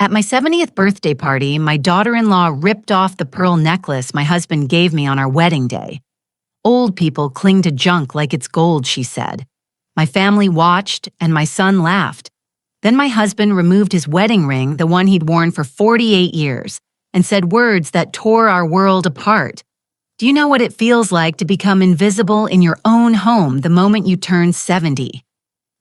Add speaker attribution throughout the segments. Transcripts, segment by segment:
Speaker 1: At my 70th birthday party, my daughter-in-law ripped off the pearl necklace my husband gave me on our wedding day. Old people cling to junk like it's gold, she said. My family watched, and my son laughed. Then my husband removed his wedding ring, the one he'd worn for 48 years, and said words that tore our world apart. Do you know what it feels like to become invisible in your own home the moment you turn 70?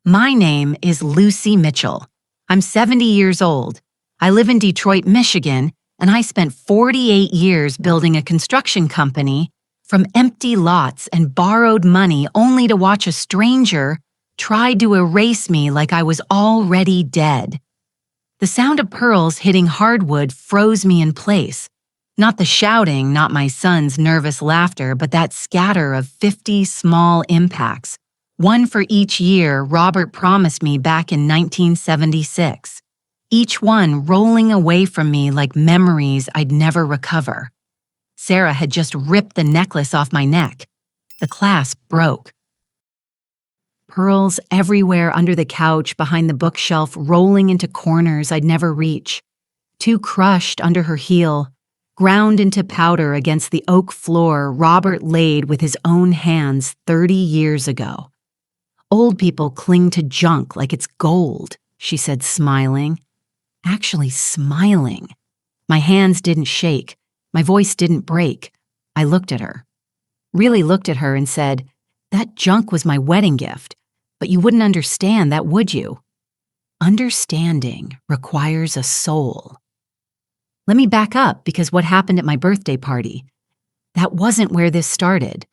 Speaker 1: My name is Lucy Mitchell. I'm 70 years old. I live in Detroit, Michigan, and I spent 48 years building a construction company from empty lots and borrowed money only to watch a stranger try to erase me like I was already dead. The sound of pearls hitting hardwood froze me in place. Not the shouting, not my son's nervous laughter, but that scatter of 50 small impacts, one for each year Robert promised me back in 1976. Each one rolling away from me like memories I'd never recover. Sarah had just ripped the necklace off my neck. The clasp broke. Pearls everywhere under the couch, behind the bookshelf, rolling into corners I'd never reach. Too crushed under her heel, ground into powder against the oak floor Robert laid with his own hands 30 years ago. Old people cling to junk like it's gold, she said, smiling. Actually smiling. My hands didn't shake. My voice didn't break. I looked at her. Really looked at her and said, "That junk was my wedding gift, but you wouldn't understand that, would you?" Understanding requires a soul. Let me back up, because what happened at my birthday party? That wasn't where this started.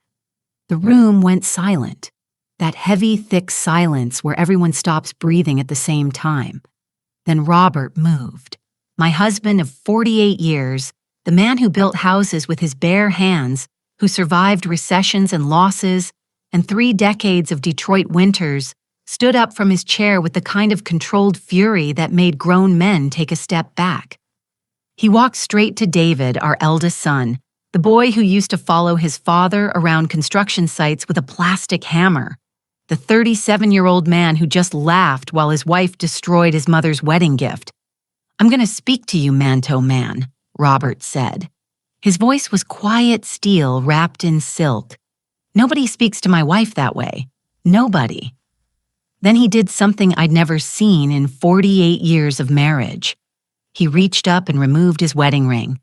Speaker 1: The room went silent. That heavy, thick silence where everyone stops breathing at the same time. Then Robert moved. My husband of 48 years, the man who built houses with his bare hands, who survived recessions and losses, and 3 decades of Detroit winters, stood up from his chair with the kind of controlled fury that made grown men take a step back. He walked straight to David, our eldest son, the boy who used to follow his father around construction sites with a plastic hammer, the 37-year-old man who just laughed while his wife destroyed his mother's wedding gift. "I'm going to speak to you, Manto Man," Robert said. His voice was quiet steel wrapped in silk. Nobody speaks to my wife that way. Nobody. Then he did something I'd never seen in 48 years of marriage. He reached up and removed his wedding ring,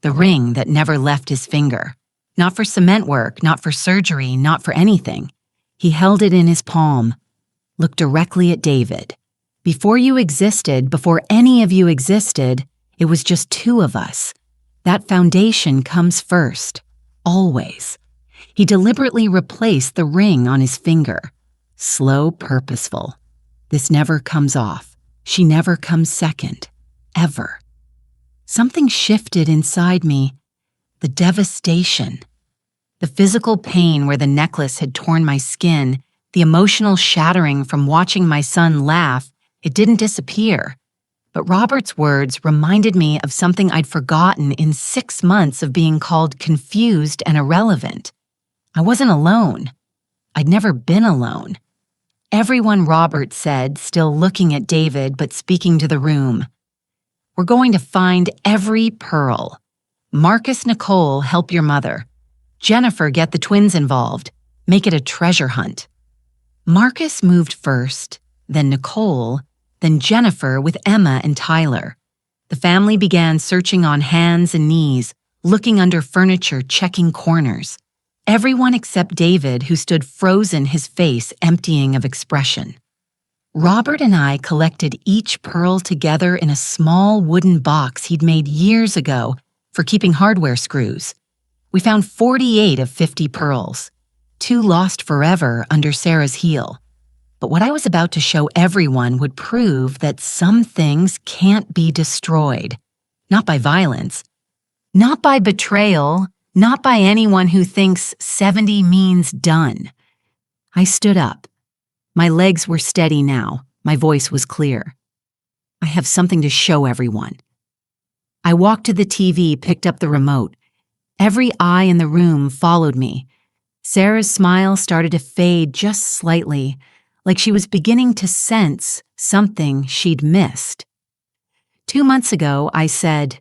Speaker 1: the ring that never left his finger. Not for cement work, not for surgery, not for anything. He held it in his palm, looked directly at David. "Before you existed, before any of you existed, it was just 2 of us. That foundation comes first, always." He deliberately replaced the ring on his finger. Slow, purposeful. This never comes off. She never comes second. Ever. Something shifted inside me. The devastation. The physical pain where the necklace had torn my skin, the emotional shattering from watching my son laugh, it didn't disappear. But Robert's words reminded me of something I'd forgotten in 6 months of being called confused and irrelevant. I wasn't alone. I'd never been alone. Everyone, Robert said, still looking at David but speaking to the room. "We're going to find every pearl. Marcus, Nicole, help your mother. Jennifer, get the twins involved. Make it a treasure hunt." Marcus moved first, then Nicole, then Jennifer with Emma and Tyler. The family began searching on hands and knees, looking under furniture, checking corners. Everyone except David, who stood frozen, his face emptying of expression. Robert and I collected each pearl together in a small wooden box he'd made years ago for keeping hardware screws. We found 48 of 50 pearls, 2 lost forever under Sarah's heel. But what I was about to show everyone would prove that some things can't be destroyed. Not by violence, not by betrayal, not by anyone who thinks 70 means done. I stood up. My legs were steady now. My voice was clear. "I have something to show everyone." I walked to the TV, picked up the remote. Every eye in the room followed me. Sarah's smile started to fade just slightly, like she was beginning to sense something she'd missed. 2 months ago, I said,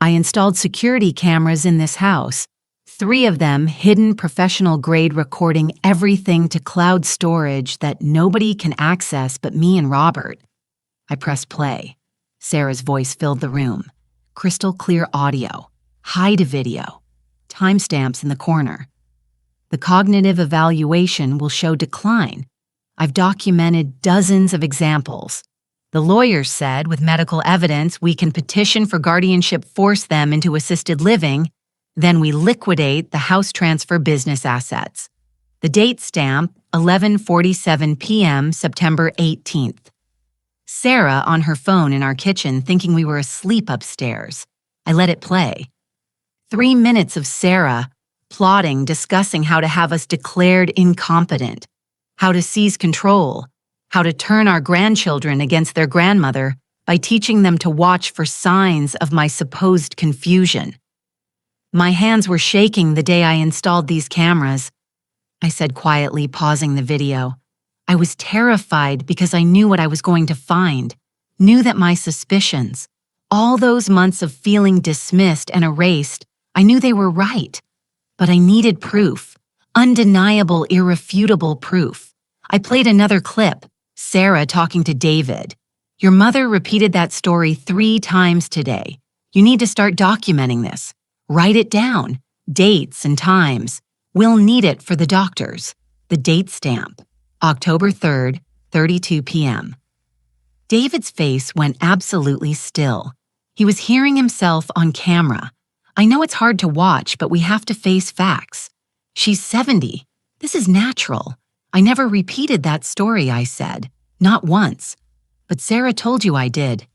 Speaker 1: I installed security cameras in this house, 3 of them hidden professional grade recording everything to cloud storage that nobody can access but me and Robert. I pressed play. Sarah's voice filled the room. Crystal clear audio, hide video, timestamps in the corner. The cognitive evaluation will show decline. I've documented dozens of examples. The lawyers said with medical evidence we can petition for guardianship, force them into assisted living, then we liquidate the house transfer business assets. The date stamp, 11:47 p.m., September 18th. Sarah on her phone in our kitchen thinking we were asleep upstairs. I let it play. 3 minutes of Sarah plotting, discussing how to have us declared incompetent, how to seize control, how to turn our grandchildren against their grandmother by teaching them to watch for signs of my supposed confusion. My hands were shaking the day I installed these cameras. I said quietly, pausing the video. I was terrified because I knew what I was going to find, knew that my suspicions, all those months of feeling dismissed and erased, I knew they were right. But I needed proof, undeniable, irrefutable proof. I played another clip, Sarah talking to David. Your mother repeated that story 3 times today. You need to start documenting this. Write it down, dates and times. We'll need it for the doctors. The date stamp. October 3rd, 32 p.m. David's face went absolutely still. He was hearing himself on camera. I know it's hard to watch, but we have to face facts. She's 70. This is natural. I never repeated that story, I said. Not once. But Sarah told you I did.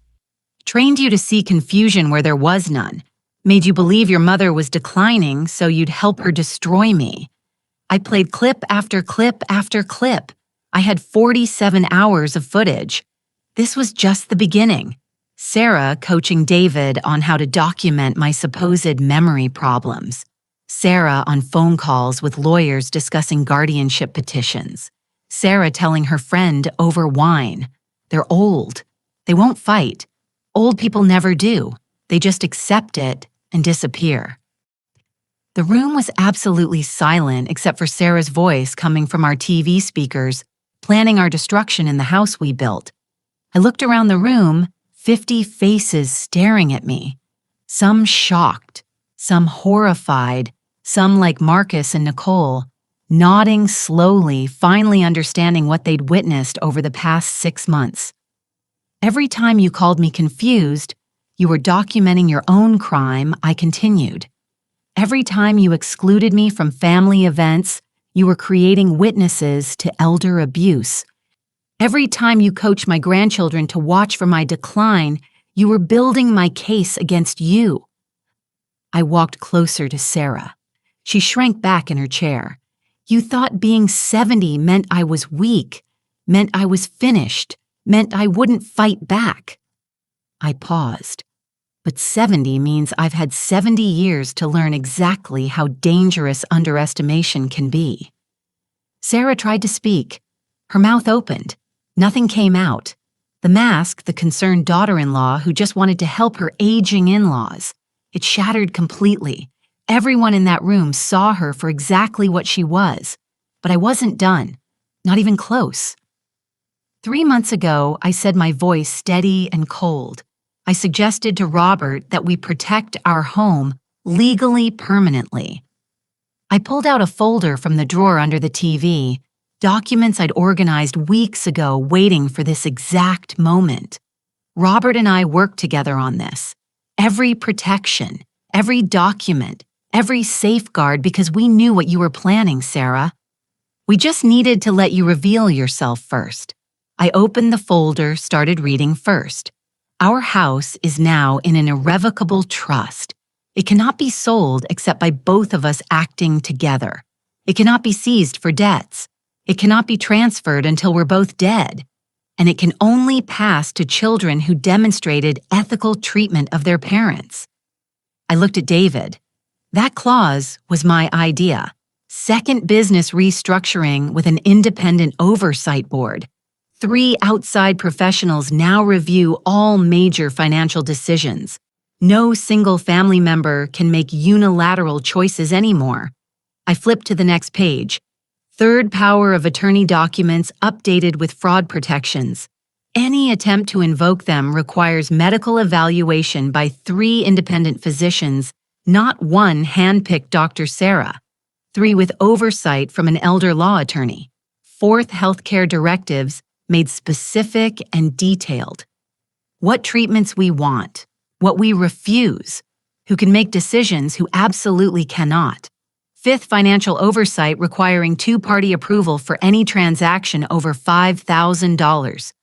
Speaker 1: Trained you to see confusion where there was none. Made you believe your mother was declining so you'd help her destroy me. I played clip after clip after clip. I had 47 hours of footage. This was just the beginning. Sarah coaching David on how to document my supposed memory problems. Sarah on phone calls with lawyers discussing guardianship petitions. Sarah telling her friend over wine. They're old. They won't fight. Old people never do. They just accept it and disappear. The room was absolutely silent except for Sarah's voice coming from our TV speakers, planning our destruction in the house we built. I looked around the room, 50 faces staring at me. Some shocked, some horrified, some like Marcus and Nicole, nodding slowly, finally understanding what they'd witnessed over the past 6 months. Every time you called me confused, you were documenting your own crime, I continued. Every time you excluded me from family events, you were creating witnesses to elder abuse. Every time you coached my grandchildren to watch for my decline, you were building my case against you. I walked closer to Sarah. She shrank back in her chair. You thought being 70 meant I was weak, meant I was finished, meant I wouldn't fight back. I paused. But 70 means I've had 70 years to learn exactly how dangerous underestimation can be. Sarah tried to speak. Her mouth opened. Nothing came out. The mask, the concerned daughter-in-law who just wanted to help her aging in-laws. It shattered completely. Everyone in that room saw her for exactly what she was. But I wasn't done. Not even close. 3 months ago, I said my voice steady and cold. I suggested to Robert that we protect our home legally permanently. I pulled out a folder from the drawer under the TV, documents I'd organized weeks ago waiting for this exact moment. Robert and I worked together on this. Every protection, every document, every safeguard because we knew what you were planning, Sarah. We just needed to let you reveal yourself first. I opened the folder, started reading first. Our house is now in an irrevocable trust. It cannot be sold except by both of us acting together. It cannot be seized for debts. It cannot be transferred until we're both dead. And it can only pass to children who demonstrated ethical treatment of their parents. I looked at David. That clause was my idea. Second business restructuring with an independent oversight board. 3 outside professionals now review all major financial decisions. No single family member can make unilateral choices anymore. I flip to the next page. Third power of attorney documents updated with fraud protections. Any attempt to invoke them requires medical evaluation by 3 independent physicians, not one hand-picked Dr. Sarah. 3 with oversight from an elder law attorney. 4th healthcare directives made specific and detailed. What treatments we want, what we refuse, who can make decisions, who absolutely cannot. 5th financial oversight requiring 2-party approval for any transaction over $5,000.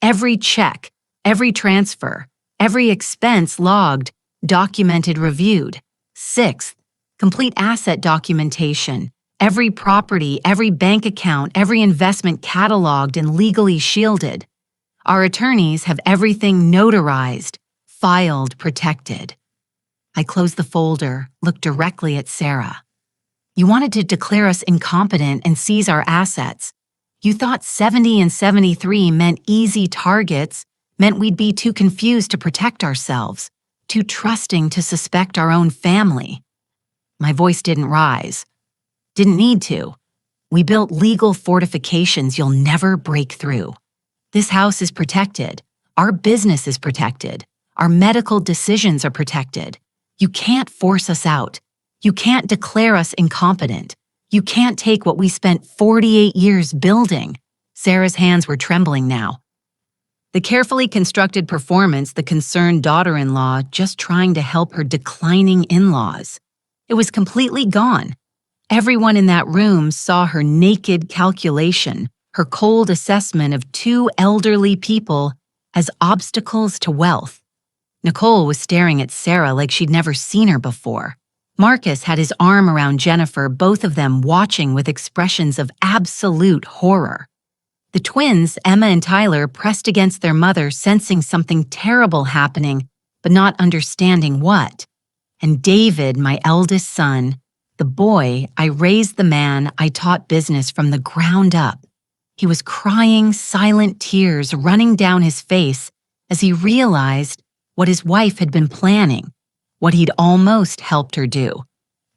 Speaker 1: Every check, every transfer, every expense logged, documented, reviewed. 6th, complete asset documentation. Every property, every bank account, every investment cataloged and legally shielded. Our attorneys have everything notarized, filed, protected. I closed the folder, looked directly at Sarah. You wanted to declare us incompetent and seize our assets. You thought 70 and 73 meant easy targets, meant we'd be too confused to protect ourselves, too trusting to suspect our own family. My voice didn't rise. Didn't need to. We built legal fortifications you'll never break through. This house is protected. Our business is protected. Our medical decisions are protected. You can't force us out. You can't declare us incompetent. You can't take what we spent 48 years building. Sarah's hands were trembling now. The carefully constructed performance, the concerned daughter-in-law just trying to help her declining in-laws. It was completely gone. Everyone in that room saw her naked calculation, her cold assessment of 2 elderly people as obstacles to wealth. Nicole was staring at Sarah like she'd never seen her before. Marcus had his arm around Jennifer, both of them watching with expressions of absolute horror. The twins, Emma and Tyler, pressed against their mother, sensing something terrible happening, but not understanding what. And David, my eldest son, the boy, I raised the man I taught business from the ground up. He was crying silent tears running down his face as he realized what his wife had been planning, what he'd almost helped her do.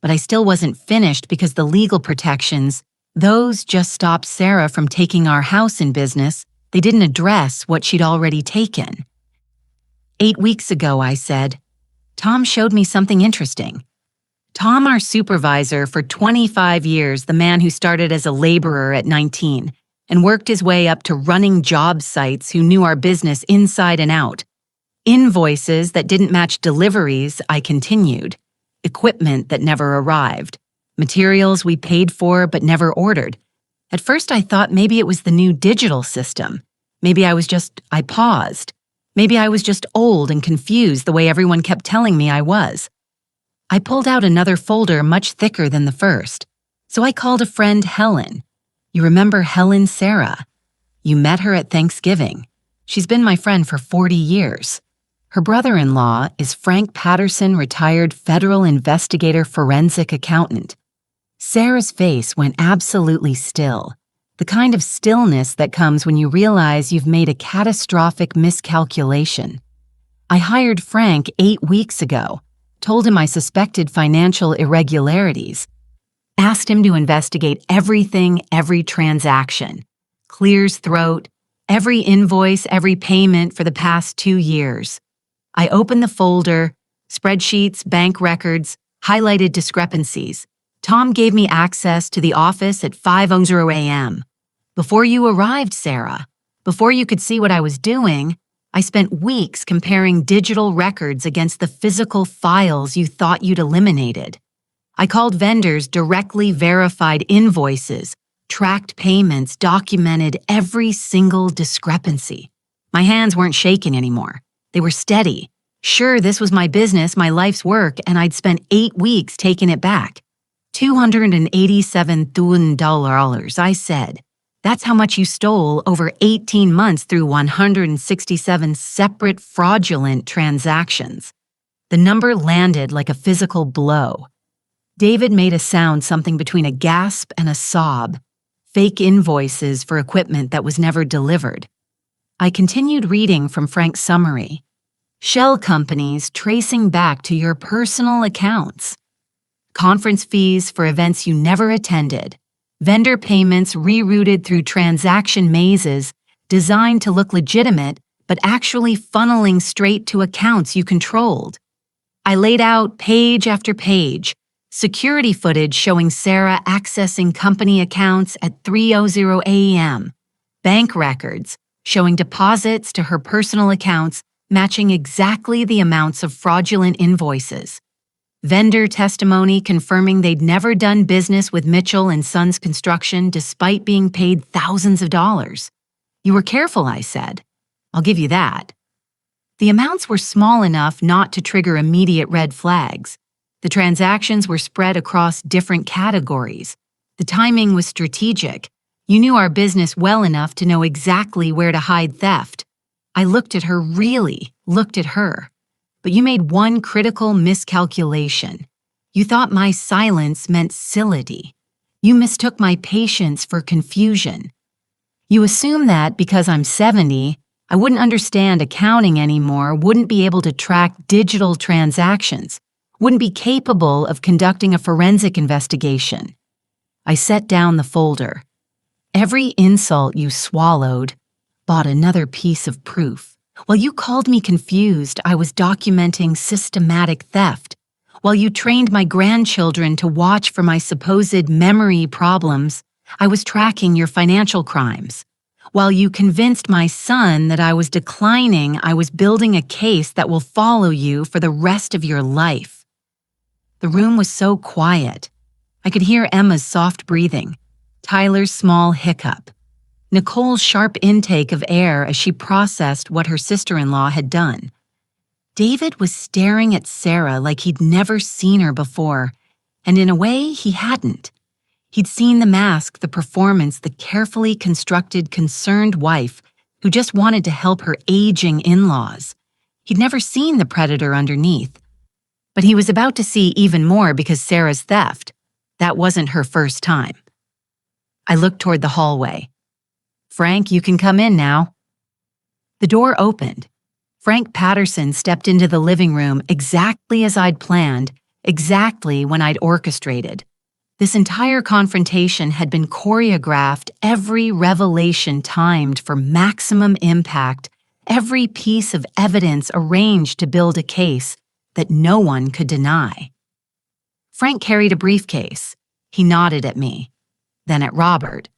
Speaker 1: But I still wasn't finished because the legal protections, those just stopped Sarah from taking our house in business. They didn't address what she'd already taken. 8 weeks ago, I said, Tom showed me something interesting. Tom, our supervisor for 25 years, the man who started as a laborer at 19 and worked his way up to running job sites, who knew our business inside and out. Invoices that didn't match deliveries, I continued. Equipment that never arrived. Materials we paid for but never ordered. At first I thought maybe it was the new digital system. Maybe I paused. Maybe I was just old and confused the way everyone kept telling me I was. I pulled out another folder much thicker than the first. So I called a friend, Helen. You remember Helen Sarah? You met her at Thanksgiving. She's been my friend for 40 years. Her brother-in-law is Frank Patterson, retired federal investigator, forensic accountant. Sarah's face went absolutely still, the kind of stillness that comes when you realize you've made a catastrophic miscalculation. I hired Frank 8 weeks ago, told him I suspected financial irregularities, asked him to investigate everything, every transaction, clears throat, every invoice, every payment for the past 2 years. I opened the folder, spreadsheets, bank records, highlighted discrepancies. Tom gave me access to the office at 5:00 a.m. Before you arrived, Sarah, before you could see what I was doing, I spent weeks comparing digital records against the physical files you thought you'd eliminated. I called vendors, directly verified invoices, tracked payments, documented every single discrepancy. My hands weren't shaking anymore. They were steady. Sure, this was my business, my life's work, and I'd spent 8 weeks taking it back. $287,000, I said. That's how much you stole over 18 months through 167 separate fraudulent transactions. The number landed like a physical blow. David made a sound something between a gasp and a sob. fake invoices for equipment that was never delivered. I continued reading from Frank's summary. Shell companies tracing back to your personal accounts. Conference fees for events you never attended. Vendor payments rerouted through transaction mazes designed to look legitimate, but actually funneling straight to accounts you controlled. I laid out page after page, security footage showing Sarah accessing company accounts at 3:00 a.m., bank records showing deposits to her personal accounts matching exactly the amounts of fraudulent invoices, vendor testimony confirming they'd never done business with Mitchell and Sons Construction despite being paid thousands of dollars. You were careful, I said. I'll give you that. The amounts were small enough not to trigger immediate red flags. The transactions were spread across different categories. The timing was strategic. You knew our business well enough to know exactly where to hide theft. I looked at her, really looked at her. But you made one critical miscalculation. You thought my silence meant sility. You mistook my patience for confusion. You assume that because I'm 70, I wouldn't understand accounting anymore, wouldn't be able to track digital transactions, wouldn't be capable of conducting a forensic investigation. I set down the folder. Every insult you swallowed bought another piece of proof. While you called me confused, I was documenting systematic theft. While you trained my grandchildren to watch for my supposed memory problems, I was tracking your financial crimes. While you convinced my son that I was declining, I was building a case that will follow you for the rest of your life. The room was so quiet. I could hear Emma's soft breathing, Tyler's small hiccup, Nicole's sharp intake of air as she processed what her sister-in-law had done. David was staring at Sarah like he'd never seen her before, and in a way, he hadn't. He'd seen the mask, the performance, the carefully constructed, concerned wife who just wanted to help her aging in-laws. He'd never seen the predator underneath. But he was about to see even more because Sarah's theft. That wasn't her first time. I looked toward the hallway. Frank, you can come in now. The door opened. Frank Patterson stepped into the living room exactly as I'd planned, exactly when I'd orchestrated. This entire confrontation had been choreographed, every revelation timed for maximum impact, every piece of evidence arranged to build a case that no one could deny. Frank carried a briefcase. He nodded at me, then at Robert,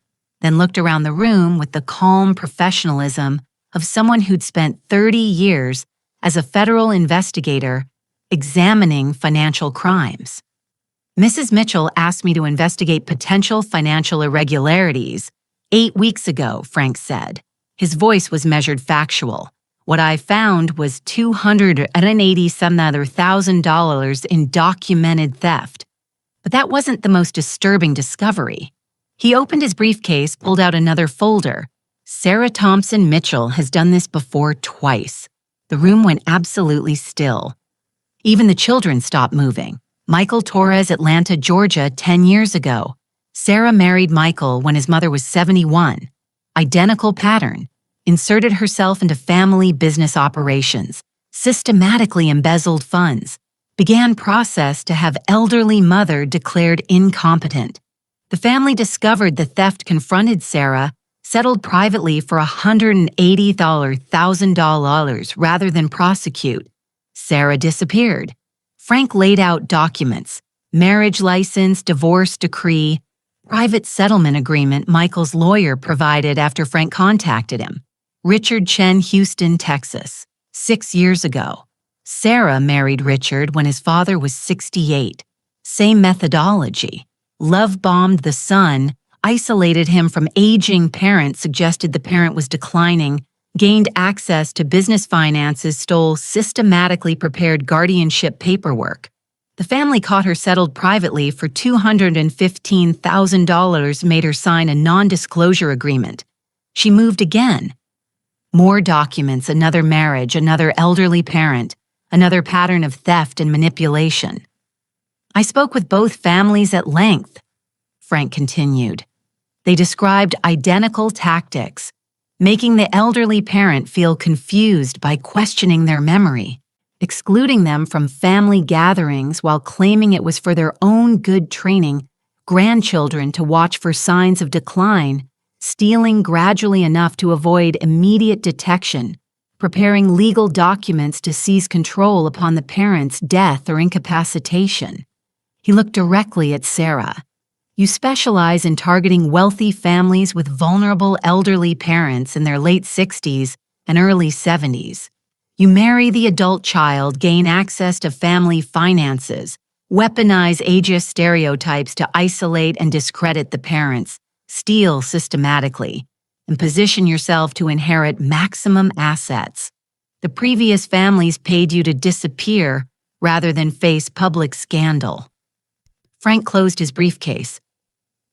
Speaker 1: then looked around the room with the calm professionalism of someone who'd spent 30 years as a federal investigator examining financial crimes. Mrs. Mitchell asked me to investigate potential financial irregularities 8 weeks ago, Frank said. His voice was measured factual. What I found was $280,000 in documented theft. But that wasn't the most disturbing discovery. He opened his briefcase, pulled out another folder. Sarah Thompson Mitchell has done this before twice. The room went absolutely still. Even the children stopped moving. Michael Torres, Atlanta, Georgia, 10 years ago. Sarah married Michael when his mother was 71. Identical pattern. Inserted herself into family business operations. Systematically embezzled funds. Began process to have elderly mother declared incompetent. The family discovered the theft confronted Sarah, settled privately for $180,000 rather than prosecute. Sarah disappeared. Frank laid out documents, marriage license, divorce decree, private settlement agreement Michael's lawyer provided after Frank contacted him. Richard Chen, Houston, Texas, 6 years ago. Sarah married Richard when his father was 68. Same methodology. Love-bombed the son, isolated him from aging parents, suggested the parent was declining, gained access to business finances, stole systematically prepared guardianship paperwork. The family caught her settled privately for $215,000, made her sign a non-disclosure agreement. She moved again. More documents, another marriage, another elderly parent, another pattern of theft and manipulation. I spoke with both families at length, Frank continued. They described identical tactics, making the elderly parent feel confused by questioning their memory, excluding them from family gatherings while claiming it was for their own good training grandchildren to watch for signs of decline, stealing gradually enough to avoid immediate detection, preparing legal documents to seize control upon the parent's death or incapacitation. He looked directly at Sarah. You specialize in targeting wealthy families with vulnerable elderly parents in their late 60s and early 70s. You marry the adult child, gain access to family finances, weaponize ageist stereotypes to isolate and discredit the parents, steal systematically, and position yourself to inherit maximum assets. The previous families paid you to disappear rather than face public scandal. Frank closed his briefcase.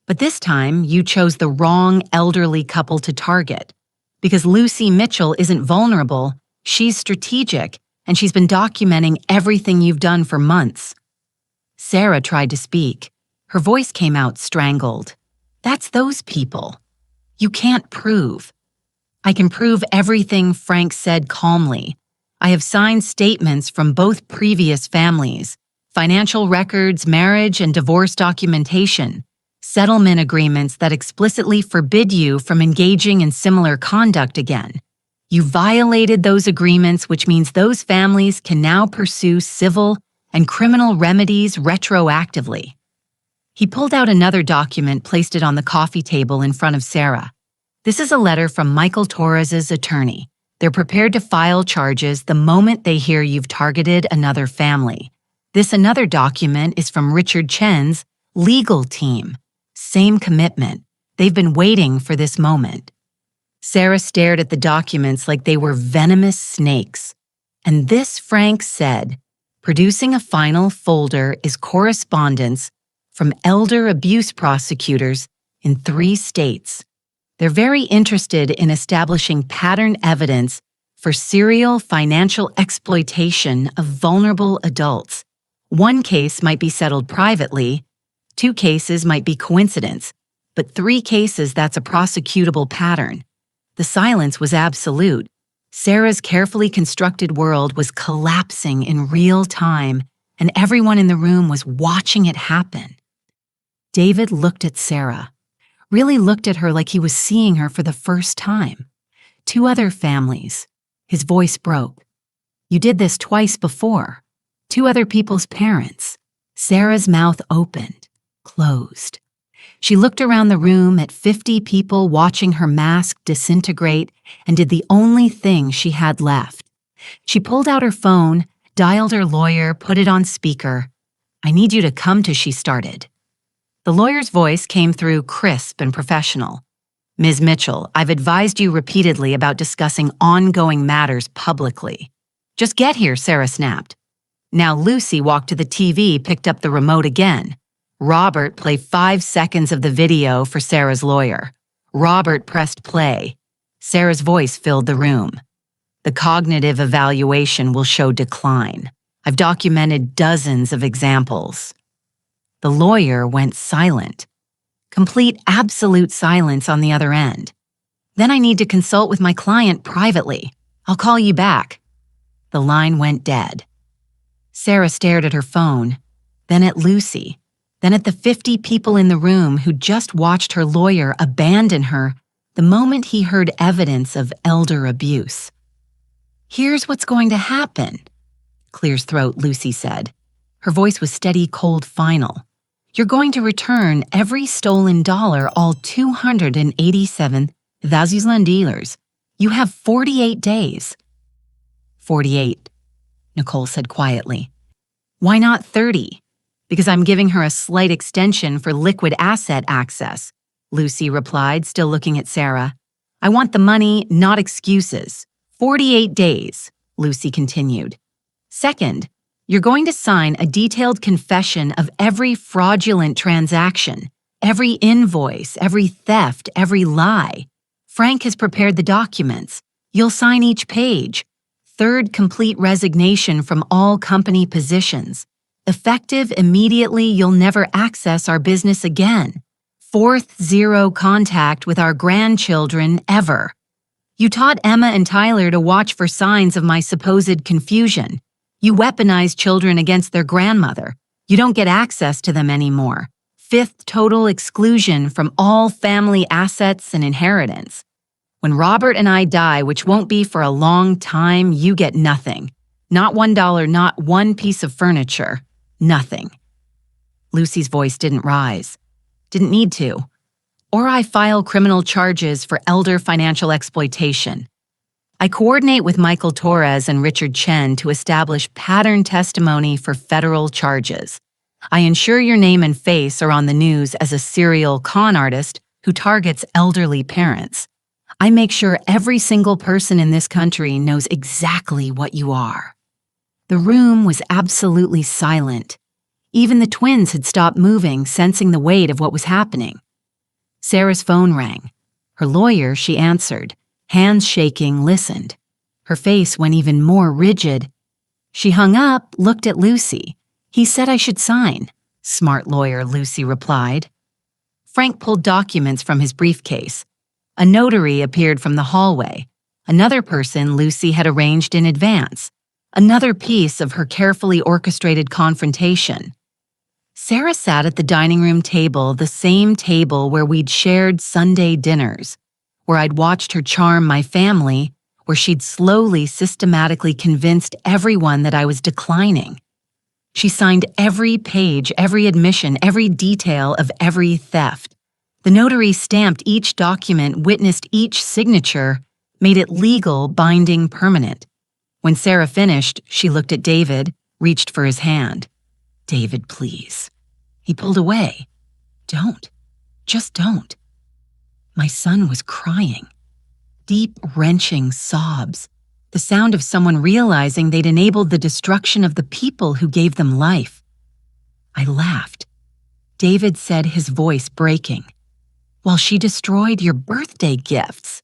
Speaker 1: But this time, you chose the wrong elderly couple to target. Because Lucy Mitchell isn't vulnerable, she's strategic, and she's been documenting everything you've done for months. Sarah tried to speak. Her voice came out strangled. That's those people. You can't prove. I can prove everything, Frank said calmly. I have signed statements from both previous families, financial records, marriage and divorce documentation, settlement agreements that explicitly forbid you from engaging in similar conduct again. You violated those agreements, which means those families can now pursue civil and criminal remedies retroactively. He pulled out another document, placed it on the coffee table in front of Sarah. This is a letter from Michael Torres's attorney. They're prepared to file charges the moment they hear you've targeted another family. This another document is from Richard Chen's legal team. Same commitment. They've been waiting for this moment. Sarah stared at the documents like they were venomous snakes. And this, Frank said, producing a final folder is correspondence from elder abuse prosecutors in 3 states. They're very interested in establishing pattern evidence for serial financial exploitation of vulnerable adults. 1 case might be settled privately, 2 cases might be coincidence, but 3 cases that's a prosecutable pattern. The silence was absolute. Sarah's carefully constructed world was collapsing in real time, and everyone in the room was watching it happen. David looked at Sarah, really looked at her like he was seeing her for the first time. 2 other families. His voice broke. You did this twice before. 2 other people's parents. Sarah's mouth opened, closed. She looked around the room at 50 people watching her mask disintegrate and did the only thing she had left. She pulled out her phone, dialed her lawyer, put it on speaker. I need you to come to, she started. The lawyer's voice came through crisp and professional. Ms. Mitchell, I've advised you repeatedly about discussing ongoing matters publicly. Just get here, Sarah snapped. Now Lucy walked to the TV, picked up the remote again. Robert, play 5 seconds of the video for Sarah's lawyer. Robert pressed play. Sarah's voice filled the room. The cognitive evaluation will show decline. I've documented dozens of examples. The lawyer went silent. Complete absolute silence on the other end. Then I need to consult with my client privately. I'll call you back. The line went dead. Sarah stared at her phone, then at Lucy, then at the 50 people in the room who just watched her lawyer abandon her the moment he heard evidence of elder abuse. Here's what's going to happen, clear's throat, Lucy said. Her voice was steady, cold, final. You're going to return every stolen dollar, all 287,000 dealers. You have 48 days. 48, Nicole said quietly. Why not 30? Because I'm giving her a slight extension for liquid asset access, Lucy replied, still looking at Sarah. I want the money, not excuses. 48 days, Lucy continued. Second, you're going to sign a detailed confession of every fraudulent transaction, every invoice, every theft, every lie. Frank has prepared the documents. You'll sign each page. Third, complete resignation from all company positions. Effective immediately, you'll never access our business again. fourth zero contact with our grandchildren ever. You taught Emma and Tyler to watch for signs of my supposed confusion. You weaponized children against their grandmother. You don't get access to them anymore. Fifth total exclusion from all family assets and inheritance. When Robert and I die, which won't be for a long time, you get nothing. Not $1, not one piece of furniture. Nothing. Lucy's voice didn't rise. Didn't need to. Or I file criminal charges for elder financial exploitation. I coordinate with Michael Torres and Richard Chen to establish pattern testimony for federal charges. I ensure your name and face are on the news as a serial con artist who targets elderly parents. I make sure every single person in this country knows exactly what you are. The room was absolutely silent. Even the twins had stopped moving, sensing the weight of what was happening. Sarah's phone rang. Her lawyer, she answered. Hands shaking, listened. Her face went even more rigid. She hung up, looked at Lucy. He said I should sign. Smart lawyer, Lucy replied. Frank pulled documents from his briefcase. A notary appeared from the hallway. Another person Lucy had arranged in advance. Another piece of her carefully orchestrated confrontation. Sarah sat at the dining room table, the same table where we'd shared Sunday dinners, where I'd watched her charm my family, where she'd slowly, systematically convinced everyone that I was declining. She signed every page, every admission, every detail of every theft. The notary stamped each document, witnessed each signature, made it legal, binding, permanent. When Sarah finished, she looked at David, reached for his hand. David, please. He pulled away. Don't. Just don't. My son was crying. Deep, wrenching sobs. The sound of someone realizing they'd enabled the destruction of the people who gave them life. I laughed. David said, his voice breaking. While she destroyed your birthday gifts.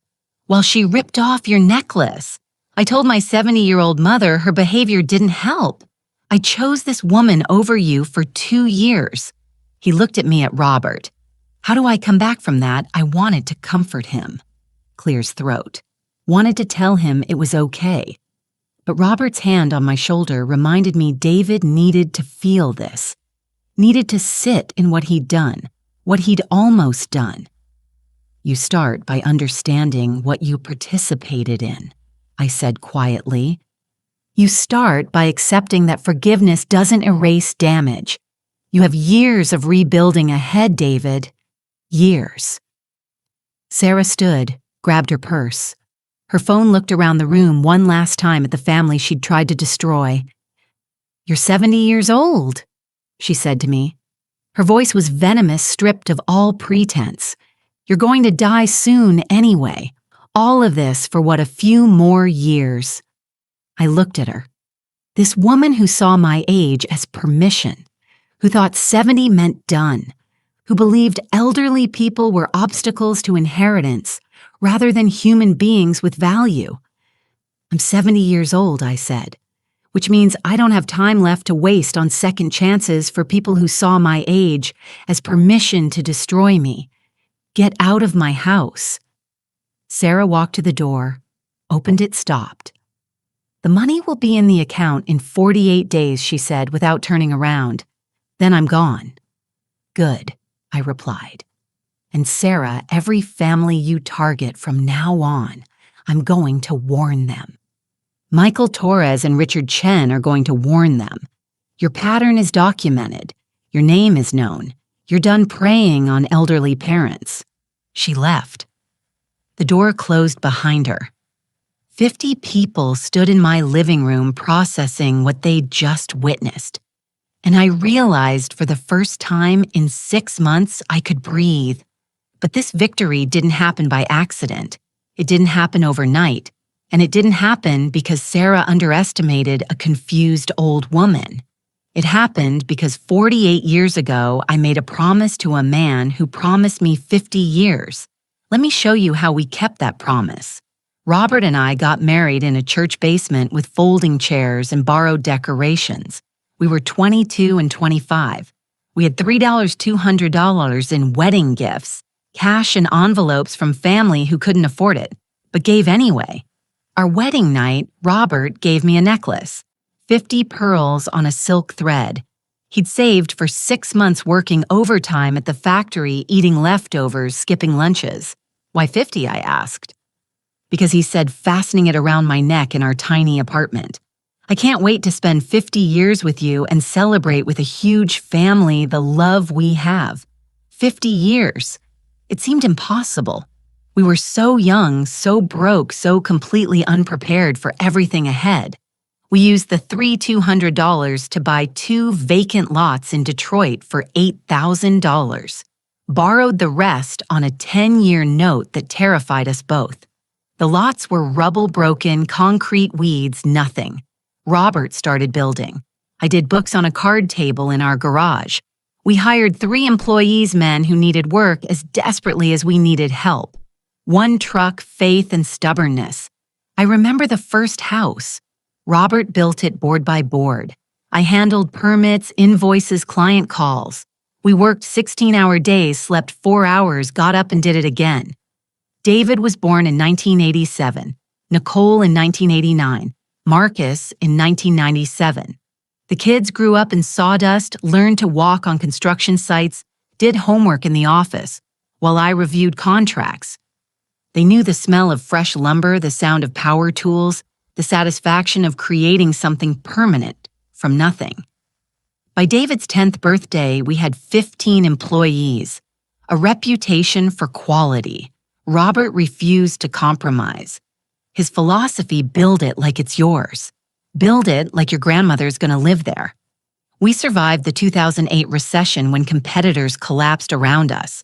Speaker 1: While she ripped off your necklace. I told my 70-year-old mother her behavior didn't help. I chose this woman over you for 2 years. He looked at me at Robert. How do I come back from that? I wanted to comfort him. Clears throat. Wanted to tell him it was okay. But Robert's hand on my shoulder reminded me David needed to feel this. Needed to sit in what he'd done, what he'd almost done. You start by understanding what you participated in, I said quietly. You start by accepting that forgiveness doesn't erase damage. You have years of rebuilding ahead, David. Years. Sarah stood, grabbed her purse. Her phone looked around the room one last time at the family she'd tried to destroy. You're 70 years old, she said to me. Her voice was venomous, stripped of all pretense. You're going to die soon anyway. All of this for what, a few more years. I looked at her. This woman who saw my age as permission, who thought 70 meant done, who believed elderly people were obstacles to inheritance rather than human beings with value. I'm 70 years old, I said, which means I don't have time left to waste on second chances for people who saw my age as permission to destroy me. Get out of my house. Sarah walked to the door, opened it, stopped. The money will be in the account in 48 days, she said without turning around. Then I'm gone. Good, I replied. And Sarah, every family you target from now on, I'm going to warn them. Michael Torres and Richard Chen are going to warn them. Your pattern is documented. Your name is known. You're done preying on elderly parents. She left. The door closed behind her. 50 people stood in my living room processing what they'd just witnessed. And I realized for the first time in 6 months I could breathe. But this victory didn't happen by accident. It didn't happen overnight. And it didn't happen because Sarah underestimated a confused old woman. It happened because 48 years ago, I made a promise to a man who promised me 50 years. Let me show you how we kept that promise. Robert and I got married in a church basement with folding chairs and borrowed decorations. We were 22 and 25. We had $200 in wedding gifts, cash and envelopes from family who couldn't afford it, but gave anyway. Our wedding night, Robert gave me a necklace, 50 pearls on a silk thread. He'd saved for 6 months working overtime at the factory, eating leftovers, skipping lunches. Why 50, I asked. Because he said fastening it around my neck in our tiny apartment. I can't wait to spend 50 years with you and celebrate with a huge family the love we have. 50 years. It seemed impossible. We were so young, so broke, so completely unprepared for everything ahead. We used the $200 to buy 2 vacant lots in Detroit for $8,000. Borrowed the rest on a 10-year note that terrified us both. The lots were rubble-broken, concrete weeds, nothing. Robert started building. I did books on a card table in our garage. We hired 3 employees, men who needed work as desperately as we needed help. 1 truck, faith, and stubbornness. I remember the first house. Robert built it board by board. I handled permits, invoices, client calls. We worked 16-hour days, slept 4 hours, got up and did it again. David was born in 1987, Nicole in 1989, Marcus in 1997. The kids grew up in sawdust, learned to walk on construction sites, did homework in the office, while I reviewed contracts. They knew the smell of fresh lumber, the sound of power tools, the satisfaction of creating something permanent from nothing. By David's 10th birthday, we had 15 employees, a reputation for quality. Robert refused to compromise. His philosophy: build it like it's yours. Build it like your grandmother's going to live there. We survived the 2008 recession when competitors collapsed around us.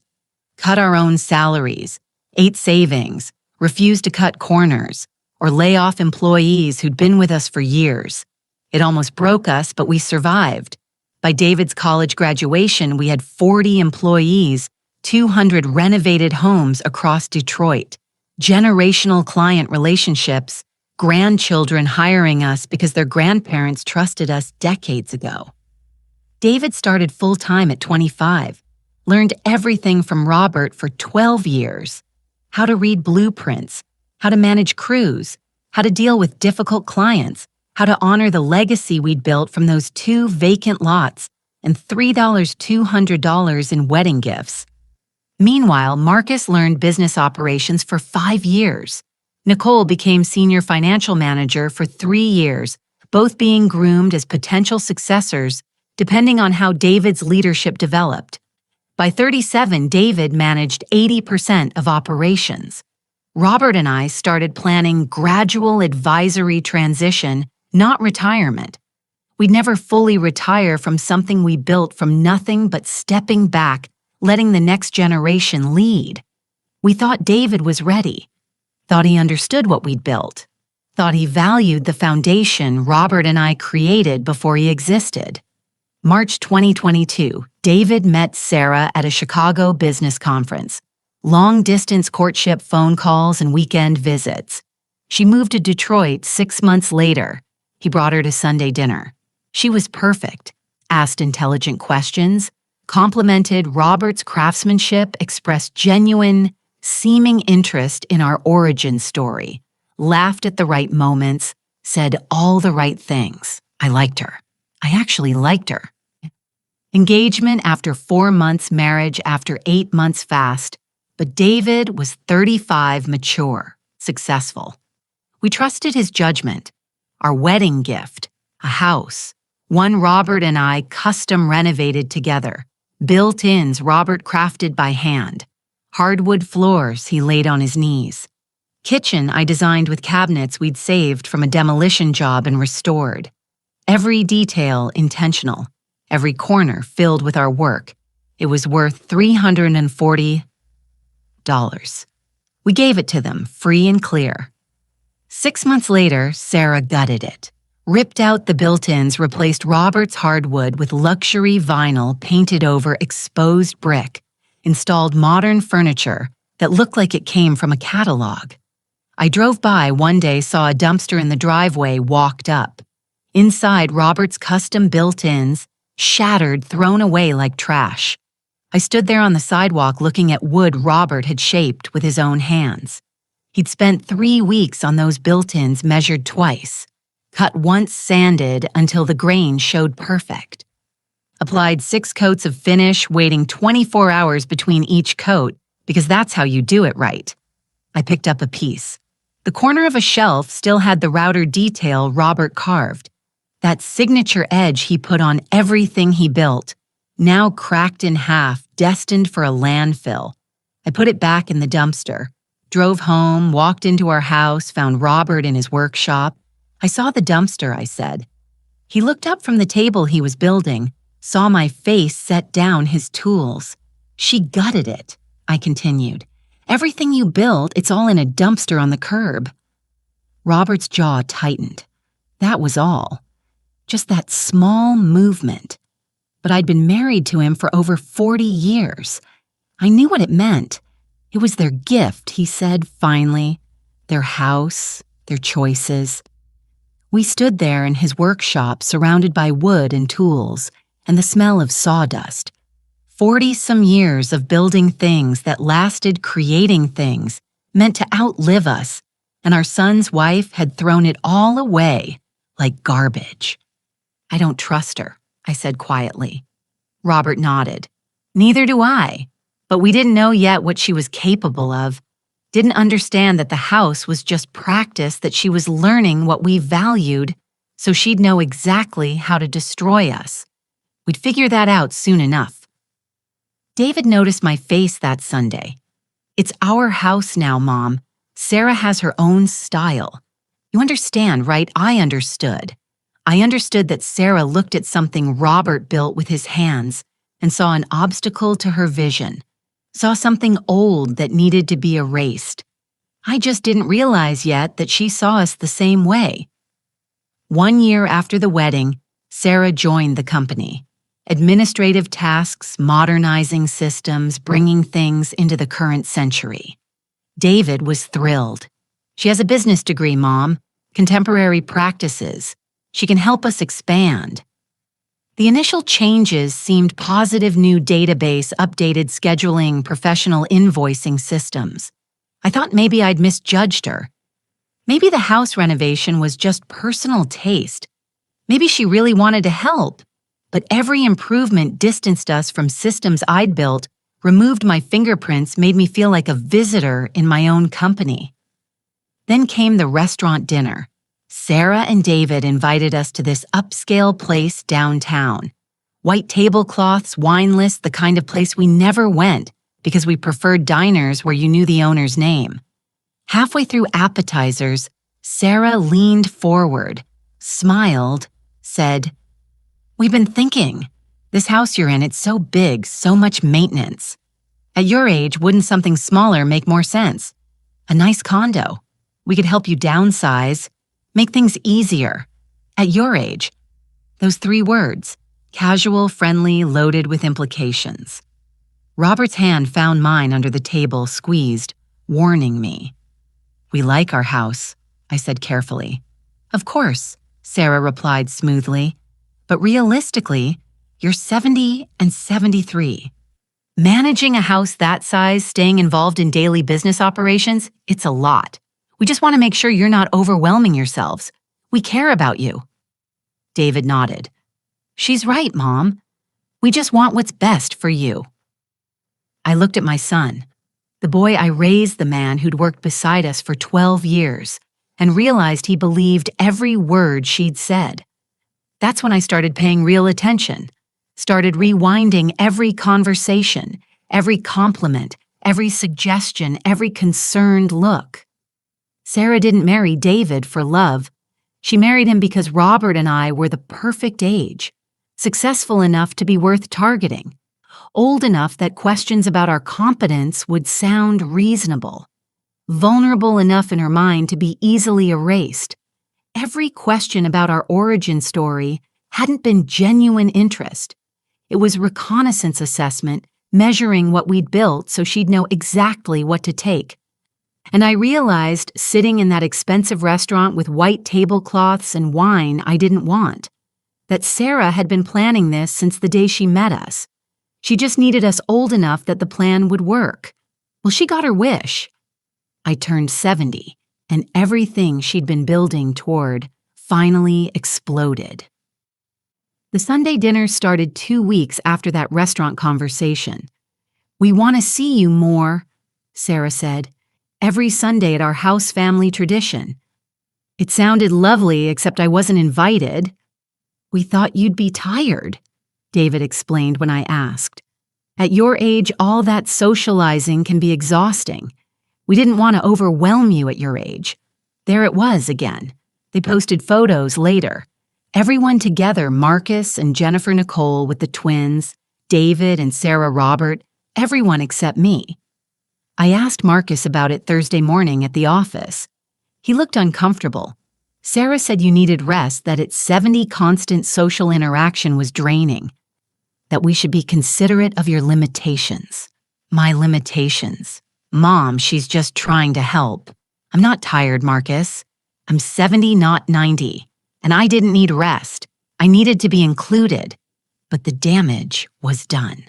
Speaker 1: Cut our own salaries, ate savings, refused to cut corners, or lay off employees who'd been with us for years. It almost broke us, but we survived. By David's college graduation, we had 40 employees, 200 renovated homes across Detroit, generational client relationships, grandchildren hiring us because their grandparents trusted us decades ago. David started full-time at 25, learned everything from Robert for 12 years, how to read blueprints, how to manage crews, how to deal with difficult clients, how to honor the legacy we'd built from those 2 vacant lots and $200 in wedding gifts. Meanwhile, Marcus learned business operations for 5 years. Nicole became senior financial manager for 3 years, both being groomed as potential successors, depending on how David's leadership developed. By 37, David managed 80% of operations. Robert and I started planning gradual advisory transition, not retirement. We'd never fully retire from something we built from nothing but stepping back, letting the next generation lead. We thought David was ready, thought he understood what we'd built, thought he valued the foundation Robert and I created before he existed. March 2022, David met Sarah at a Chicago business conference. Long-distance courtship phone calls and weekend visits. She moved to Detroit 6 months later. He brought her to Sunday dinner. She was perfect, asked intelligent questions, complimented Robert's craftsmanship, expressed genuine, seeming interest in our origin story, laughed at the right moments, said all the right things. I liked her. I actually liked her. Engagement after 4 months, marriage after 8 months fast, but David was 35, mature, successful. We trusted his judgment. Our wedding gift, a house, one Robert and I custom renovated together, built-ins Robert crafted by hand, hardwood floors he laid on his knees. Kitchen I designed with cabinets we'd saved from a demolition job and restored. Every detail intentional, every corner filled with our work. It was worth $340. We gave it to them, free and clear. 6 months later, Sarah gutted it, ripped out the built-ins, replaced Robert's hardwood with luxury vinyl painted over exposed brick, installed modern furniture that looked like it came from a catalog. I drove by one day, saw a dumpster in the driveway, walked up. Inside, Robert's custom built-ins, shattered, thrown away like trash. I stood there on the sidewalk looking at wood Robert had shaped with his own hands. He'd spent 3 weeks on those built-ins measured twice, cut once, sanded until the grain showed perfect. Applied 6 coats of finish, waiting 24 hours between each coat, because that's how you do it right. I picked up a piece. The corner of a shelf still had the router detail Robert carved, that signature edge he put on everything he built, now cracked in half, destined for a landfill. I put it back in the dumpster, drove home, walked into our house, found Robert in his workshop. I saw the dumpster, I said. He looked up from the table he was building, saw my face set down his tools. She gutted it, I continued. Everything you built, it's all in a dumpster on the curb. Robert's jaw tightened. That was all. Just that small movement. But I'd been married to him for over 40 years. I knew what it meant. It was their gift, he said finally. Their house, their choices. We stood there in his workshop surrounded by wood and tools and the smell of sawdust. 40-some years of building things that lasted, creating things, meant to outlive us, and our son's wife had thrown it all away like garbage. I don't trust her, I said quietly. Robert nodded. Neither do I, but we didn't know yet what she was capable of. Didn't understand that the house was just practice, that she was learning what we valued, so she'd know exactly how to destroy us. We'd figure that out soon enough. David noticed my face that Sunday. It's our house now, Mom. Sarah has her own style. You understand, right? I understood. I understood that Sarah looked at something Robert built with his hands and saw an obstacle to her vision, saw something old that needed to be erased. I just didn't realize yet that she saw us the same way. 1 year after the wedding, Sarah joined the company. Administrative tasks, modernizing systems, bringing things into the current century. David was thrilled. She has a business degree, Mom, contemporary practices. She can help us expand. The initial changes seemed positive: new database, updated scheduling, professional invoicing systems. I thought maybe I'd misjudged her. Maybe the house renovation was just personal taste. Maybe she really wanted to help, but every improvement distanced us from systems I'd built, removed my fingerprints, made me feel like a visitor in my own company. Then came the restaurant dinner. Sarah and David invited us to this upscale place downtown. White tablecloths, wine lists, the kind of place we never went because we preferred diners where you knew the owner's name. Halfway through appetizers, Sarah leaned forward, smiled, said, "We've been thinking. This house you're in, it's so big, so much maintenance. At your age, wouldn't something smaller make more sense? A nice condo. We could help you downsize, make things easier. At your age." Those 3 words, casual, friendly, loaded with implications. Robert's hand found mine under the table, squeezed, warning me. "We like our house," I said carefully. "Of course," Sarah replied smoothly. "But realistically, you're 70 and 73. Managing a house that size, staying involved in daily business operations, it's a lot. We just want to make sure you're not overwhelming yourselves. We care about you." David nodded. "She's right, Mom. We just want what's best for you." I looked at my son, the boy I raised, the man who'd worked beside us for 12 years, and realized he believed every word she'd said. That's when I started paying real attention, started rewinding every conversation, every compliment, every suggestion, every concerned look. Sarah didn't marry David for love. She married him because Robert and I were the perfect age, successful enough to be worth targeting, old enough that questions about our competence would sound reasonable, vulnerable enough in her mind to be easily erased. Every question about our origin story hadn't been genuine interest. It was reconnaissance assessment, measuring what we'd built so she'd know exactly what to take. And I realized, sitting in that expensive restaurant with white tablecloths and wine I didn't want. that Sarah had been planning this since the day she met us. She just needed us old enough that the plan would work. Well, she got her wish. I turned 70, and everything she'd been building toward finally exploded. The Sunday dinner started 2 weeks after that restaurant conversation. "We want to see you more," Sarah said, "every Sunday at our house family tradition." It sounded lovely, except I wasn't invited. "We thought you'd be tired," David explained when I asked. "At your age, all that socializing can be exhausting. We didn't want to overwhelm you at your age." There it was again. They posted photos later. Everyone together, Marcus and Jennifer Nicole with the twins, David and Sarah Robert, everyone except me. I asked Marcus about it Thursday morning at the office. He looked uncomfortable. Sarah said you needed rest, that at 70 constant social interaction was draining, that we should be considerate of your limitations. My limitations. Mom, she's just trying to help. I'm not tired, Marcus. I'm 70, not 90, and I didn't need rest. I needed to be included, but the damage was done.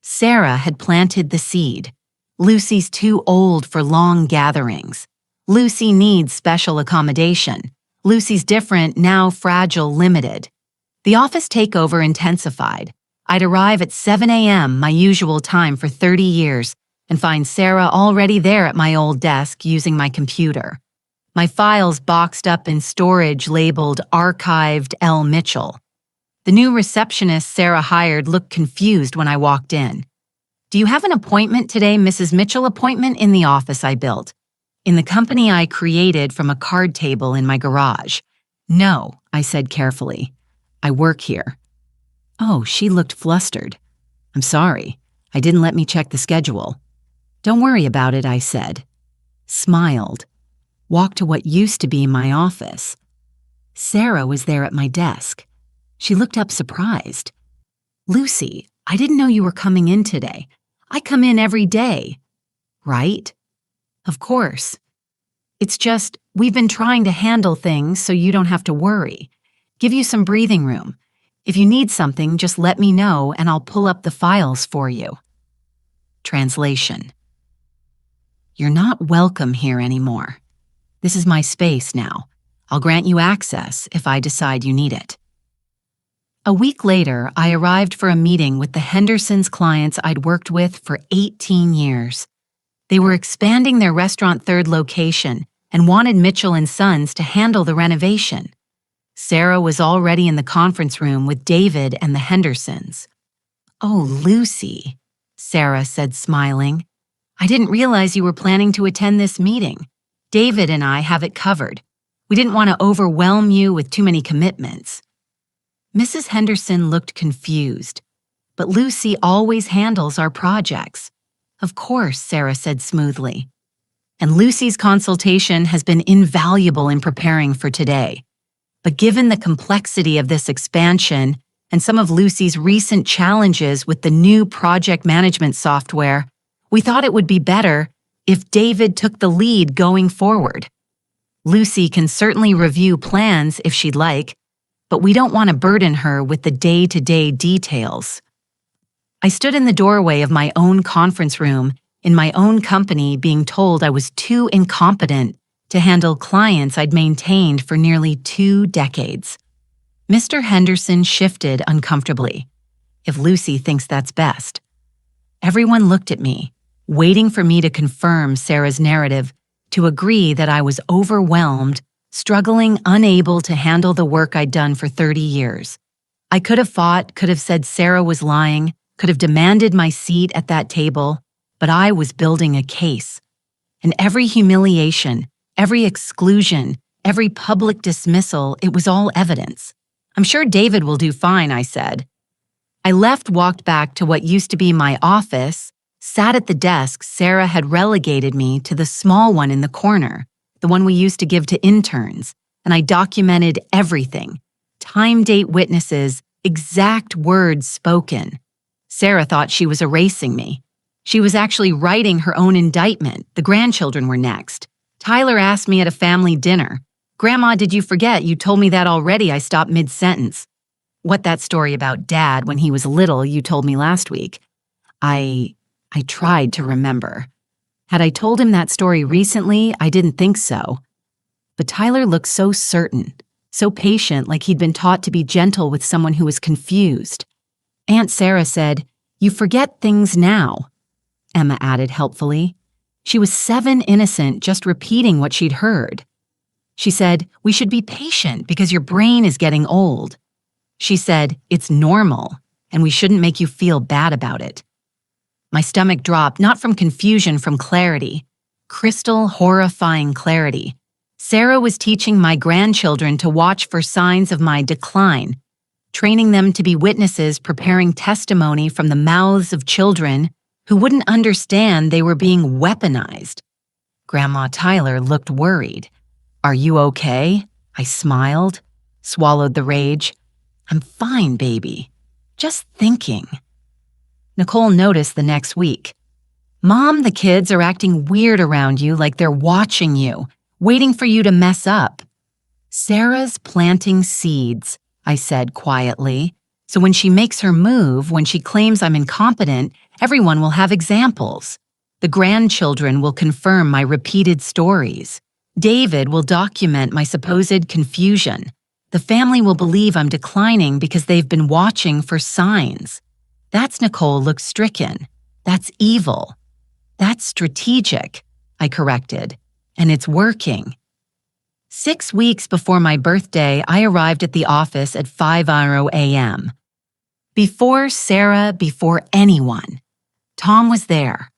Speaker 1: Sarah had planted the seed. Lucy's too old for long gatherings. Lucy needs special accommodation. Lucy's different, now fragile, limited. The office takeover intensified. I'd arrive at 7 a.m., my usual time for 30 years, and find Sarah already there at my old desk using my computer. My files boxed up in storage labeled Archived L. Mitchell. The new receptionist Sarah hired looked confused when I walked in. "Do you have an appointment today, Mrs. Mitchell?" "Appointment in the office I built, in the company I created from a card table in my garage." "No," I said carefully. "I work here." Oh, she looked flustered. "I'm sorry. I didn't let me check the schedule." "Don't worry about it," I said. Smiled. Walked to what used to be my office. Sarah was there at my desk. She looked up surprised. "Lucy, I didn't know you were coming in today. I come in every day." "Right?" "Of course. It's just, we've been trying to handle things so you don't have to worry. Give you some breathing room. If you need something, just let me know and I'll pull up the files for you." Translation. "You're not welcome here anymore. This is my space now. I'll grant you access if I decide you need it." A week later, I arrived for a meeting with the Hendersons' clients I'd worked with for 18 years. They were expanding their restaurant third location and wanted Mitchell and Sons to handle the renovation. Sarah was already in the conference room with David and the Hendersons. "Oh, Lucy," Sarah said, smiling. "I didn't realize you were planning to attend this meeting. David and I have it covered. We didn't want to overwhelm you with too many commitments." Mrs. Henderson looked confused. "But Lucy always handles our projects." "Of course," Sarah said smoothly. "And Lucy's consultation has been invaluable in preparing for today. But given the complexity of this expansion and some of Lucy's recent challenges with the new project management software, we thought it would be better if David took the lead going forward. Lucy can certainly review plans if she'd like, but we don't want to burden her with the day-to-day details." I stood in the doorway of my own conference room in my own company, being told I was too incompetent to handle clients I'd maintained for nearly 2 decades. Mr. Henderson shifted uncomfortably. "If Lucy thinks that's best." Everyone looked at me, waiting for me to confirm Sarah's narrative, to agree that I was overwhelmed, struggling, unable to handle the work I'd done for 30 years. I could have fought, could have said Sarah was lying, could have demanded my seat at that table, but I was building a case. And every humiliation, every exclusion, every public dismissal, it was all evidence. "I'm sure David will do fine," I said. I left, walked back to what used to be my office, sat at the desk. Sarah had relegated me to the small one in the corner, the one we used to give to interns, and I documented everything. Time, date, witnesses, exact words spoken. Sarah thought she was erasing me. She was actually writing her own indictment. The grandchildren were next. Tyler asked me at a family dinner, "Grandma, did you forget? You told me that already." I stopped mid-sentence. What that story about Dad when he was little you told me last week. I tried to remember. Had I told him that story recently, I didn't think so. But Tyler looked so certain, so patient, like he'd been taught to be gentle with someone who was confused. Aunt Sarah said, "You forget things now," Emma added helpfully. She was 7 innocent, just repeating what she'd heard. She said, "We should be patient because your brain is getting old." She said, "It's normal, and we shouldn't make you feel bad about it." My stomach dropped, not from confusion, from clarity. Crystal, horrifying clarity. Sarah was teaching my grandchildren to watch for signs of my decline, training them to be witnesses, preparing testimony from the mouths of children who wouldn't understand they were being weaponized. Grandma Tyler looked worried. "Are you okay?" I smiled, swallowed the rage. "I'm fine, baby. Just thinking." Nicole noticed the next week. "Mom, the kids are acting weird around you, like they're watching you, waiting for you to mess up." "Sarah's planting seeds," I said quietly. "So when she makes her move, when she claims I'm incompetent, everyone will have examples. The grandchildren will confirm my repeated stories. David will document my supposed confusion. The family will believe I'm declining because they've been watching for signs." That's Nicole looked stricken. That's evil. That's strategic, I corrected. And it's working. 6 weeks before my birthday, I arrived at the office at 5:00 a.m. Before Sarah, before anyone. Tom was there.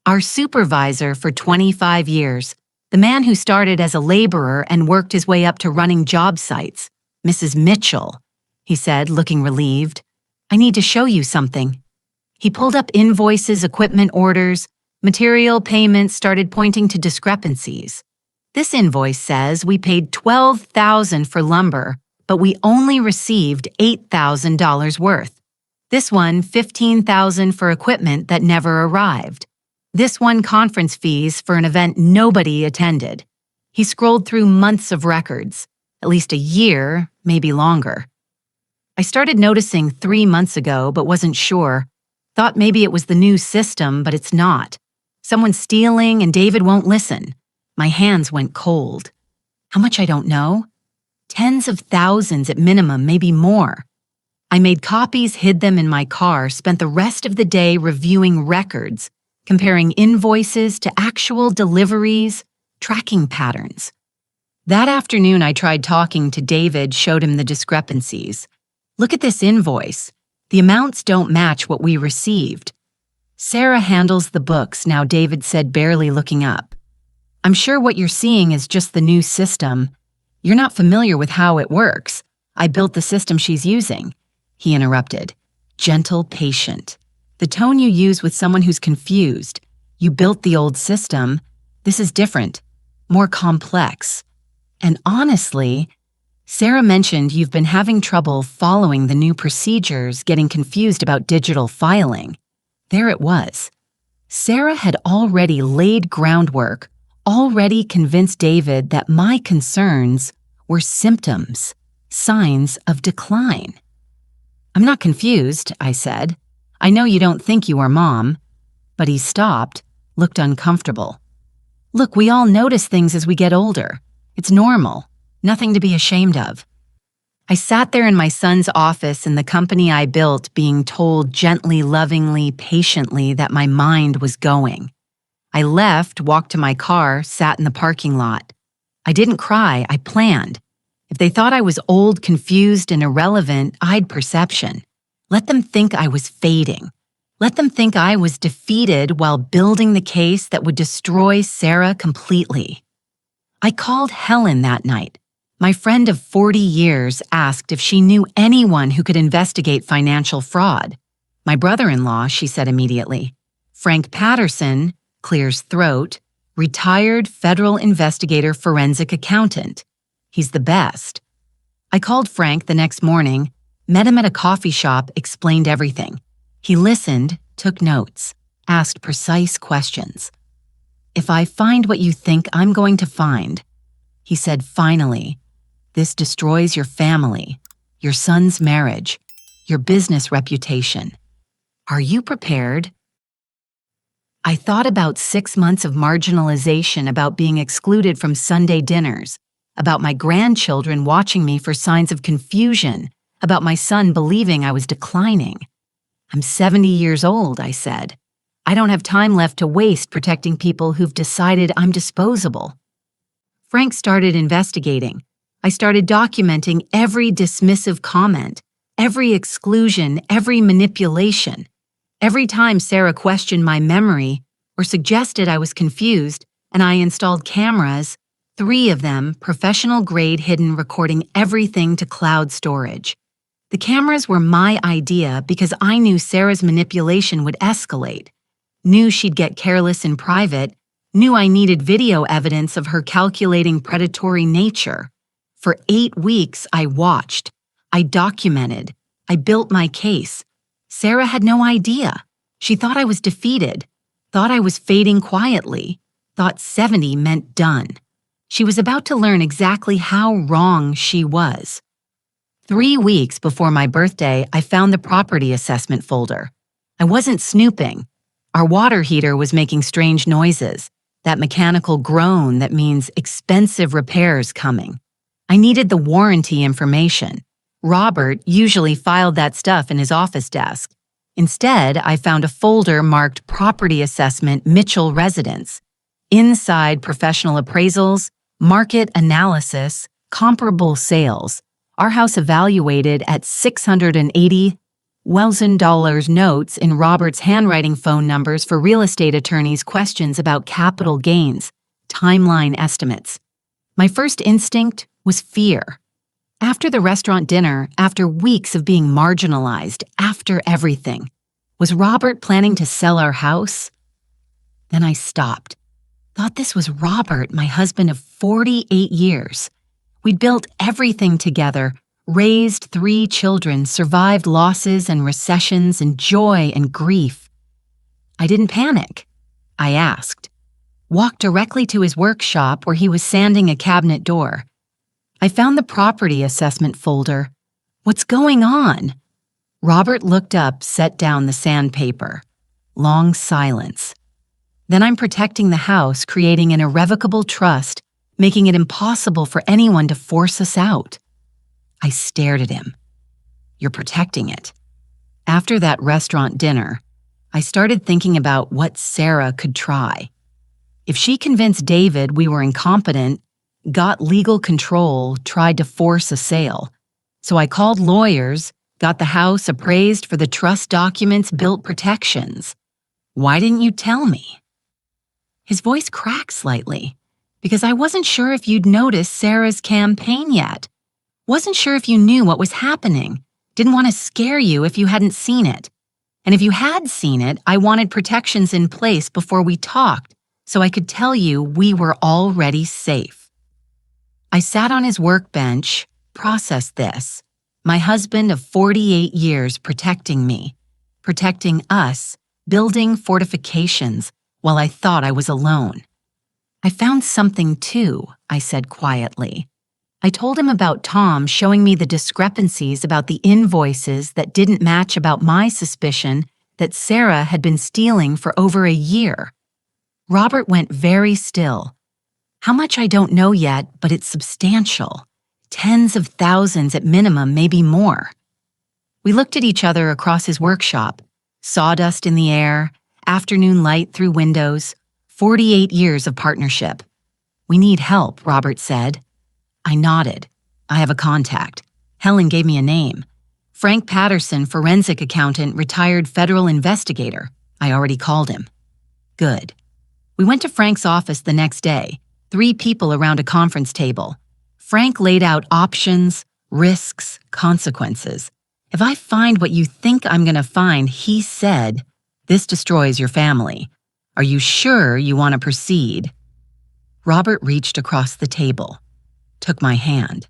Speaker 1: Our supervisor for 25 years, the man who started as a laborer and worked his way up to running job sites, Mrs. Mitchell, he said, looking relieved. "I need to show you something." He pulled up invoices, equipment orders, material payments started pointing to discrepancies. "This invoice says we paid $12,000 for lumber, but we only received $8,000 worth. This one, $15,000 for equipment that never arrived. This one, conference fees for an event nobody attended." He scrolled through months of records, at least a year, maybe longer. I started noticing 3 months ago, but wasn't sure. Thought maybe it was the new system, but it's not. Someone's stealing and David won't listen. My hands went cold. How much I don't know? Tens of thousands at minimum, maybe more. I made copies, hid them in my car, spent the rest of the day reviewing records, comparing invoices to actual deliveries, tracking patterns. That afternoon, I tried talking to David, showed him the discrepancies. "Look at this invoice. The amounts don't match what we received." "Sarah handles the books," now David said, barely looking up. "I'm sure what you're seeing is just the new system. You're not familiar with how it works. I built the system she's using." He interrupted. "Gentle, patient. The tone you use with someone who's confused. You built the old system. This is different, more complex. And honestly, Sarah mentioned you've been having trouble following the new procedures, getting confused about digital filing." There it was. Sarah had already laid groundwork, already convinced David that my concerns were symptoms, signs of decline. "I'm not confused," I said. "I know you don't think you are Mom." But he stopped, looked uncomfortable. "Look, we all notice things as we get older. It's normal. Nothing to be ashamed of." I sat there in my son's office in the company I built, being told gently, lovingly, patiently that my mind was going. I left, walked to my car, sat in the parking lot. I didn't cry, I planned. If they thought I was old, confused, and irrelevant, I'd perception. Let them think I was fading. Let them think I was defeated while building the case that would destroy Sarah completely. I called Helen that night. My friend of 40 years asked if she knew anyone who could investigate financial fraud. "My brother-in-law," she said immediately. "Frank Patterson," clears throat, "retired federal investigator, forensic accountant. He's the best." I called Frank the next morning, met him at a coffee shop, explained everything. He listened, took notes, asked precise questions. "If I find what you think I'm going to find," he said finally, "this destroys your family, your son's marriage, your business reputation. Are you prepared? I thought about 6 months of marginalization, about being excluded from Sunday dinners, about my grandchildren watching me for signs of confusion, about my son believing I was declining. I'm 70 years old, I said. I don't have time left to waste protecting people who've decided I'm disposable. Frank started investigating. I started documenting every dismissive comment, every exclusion, every manipulation. Every time Sarah questioned my memory or suggested I was confused, and I installed cameras, 3 of them, professional-grade hidden, recording everything to cloud storage. The cameras were my idea because I knew Sarah's manipulation would escalate, knew she'd get careless in private, knew I needed video evidence of her calculating predatory nature. For 8 weeks, I watched, I documented, I built my case. Sarah had no idea. She thought I was defeated, thought I was fading quietly, thought 70 meant done. She was about to learn exactly how wrong she was. 3 weeks before my birthday, I found the property assessment folder. I wasn't snooping. Our water heater was making strange noises, that mechanical groan that means expensive repairs coming. I needed the warranty information. Robert usually filed that stuff in his office desk. Instead, I found a folder marked Property Assessment Mitchell Residence. Inside, professional appraisals, market analysis, comparable sales. Our house evaluated at $680,000, notes in Robert's handwriting, phone numbers for real estate attorneys, questions about capital gains, timeline estimates. My first instinct was fear. After the restaurant dinner, after weeks of being marginalized, after everything, was Robert planning to sell our house? Then I stopped. Thought this was Robert, my husband of 48 years. We'd built everything together, raised 3 children, survived losses and recessions and joy and grief. I didn't panic. I asked. Walked directly to his workshop where he was sanding a cabinet door. I found the property assessment folder. What's going on? Robert looked up, set down the sandpaper. Long silence. Then I'm protecting the house, creating an irrevocable trust, making it impossible for anyone to force us out. I stared at him. You're protecting it. After that restaurant dinner, I started thinking about what Sarah could try. If she convinced David we were incompetent, got legal control, tried to force a sale. So I called lawyers, got the house appraised for the trust documents, built protections. Why didn't you tell me? His voice cracked slightly, because I wasn't sure if you'd noticed Sarah's campaign yet. Wasn't sure if you knew what was happening. Didn't want to scare you if you hadn't seen it. And if you had seen it, I wanted protections in place before we talked, so I could tell you we were already safe. I sat on his workbench, processed this. My husband of 48 years protecting me, protecting us, building fortifications while I thought I was alone. I found something too, I said quietly. I told him about Tom showing me the discrepancies about the invoices that didn't match, about my suspicion that Sarah had been stealing for over a year. Robert went very still. How much I don't know yet, but it's substantial. Tens of thousands at minimum, maybe more. We looked at each other across his workshop. Sawdust in the air, afternoon light through windows, 48 years of partnership. We need help, Robert said. I nodded. I have a contact. Helen gave me a name. Frank Patterson, forensic accountant, retired federal investigator. I already called him. Good. We went to Frank's office the next day. 3 people around a conference table. Frank laid out options, risks, consequences. If I find what you think I'm going to find, he said, this destroys your family. Are you sure you want to proceed? Robert reached across the table, took my hand.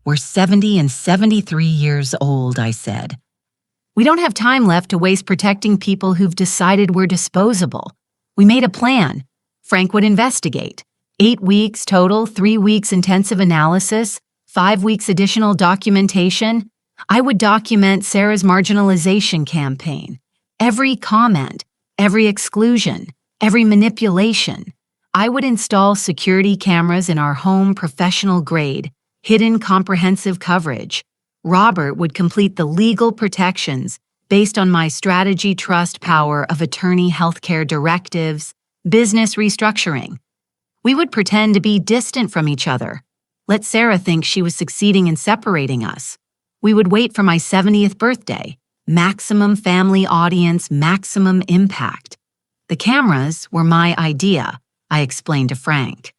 Speaker 1: We're 70 and 73 years old, I said. We don't have time left to waste protecting people who've decided we're disposable. We made a plan. Frank would investigate. 8 weeks total, 3 weeks intensive analysis, 5 weeks additional documentation. I would document Sarah's marginalization campaign. Every comment, every exclusion, every manipulation. I would install security cameras in our home, professional grade, hidden comprehensive coverage. Robert would complete the legal protections based on my strategy trust power of attorney healthcare directives, business restructuring. We would pretend to be distant from each other. Let Sarah think she was succeeding in separating us. We would wait for my 70th birthday. Maximum family audience, maximum impact. The cameras were my idea, I explained to Frank.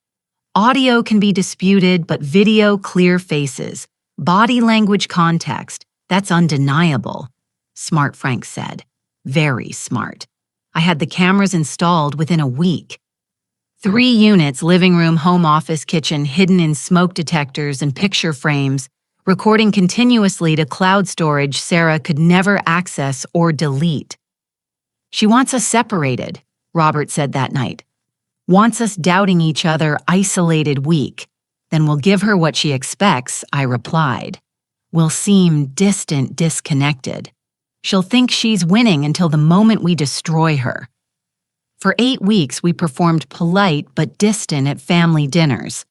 Speaker 1: Audio can be disputed, but video, clear faces. Body language context, that's undeniable. Smart, Frank said. Very smart. I had the cameras installed within a week. 3 units, living room, home office, kitchen, hidden in smoke detectors and picture frames, recording continuously to cloud storage Sarah could never access or delete. She wants us separated, Robert said that night. Wants us doubting each other, isolated, weak. Then we'll give her what she expects, I replied. We'll seem distant, disconnected. She'll think she's winning until the moment we destroy her. For 8 weeks, we performed polite but distant at family dinners.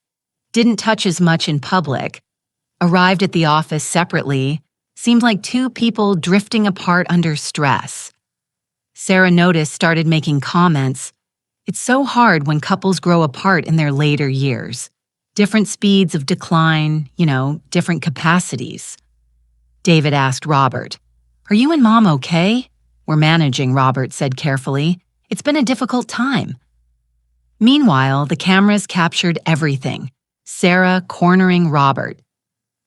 Speaker 1: Didn't touch as much in public. Arrived at the office separately. Seemed like 2 people drifting apart under stress. Sarah noticed, started making comments. It's so hard when couples grow apart in their later years. Different speeds of decline, different capacities. David asked Robert, "Are you and Mom okay?" "We're managing," Robert said carefully. "It's been a difficult time." Meanwhile, the cameras captured everything. Sarah cornering Robert.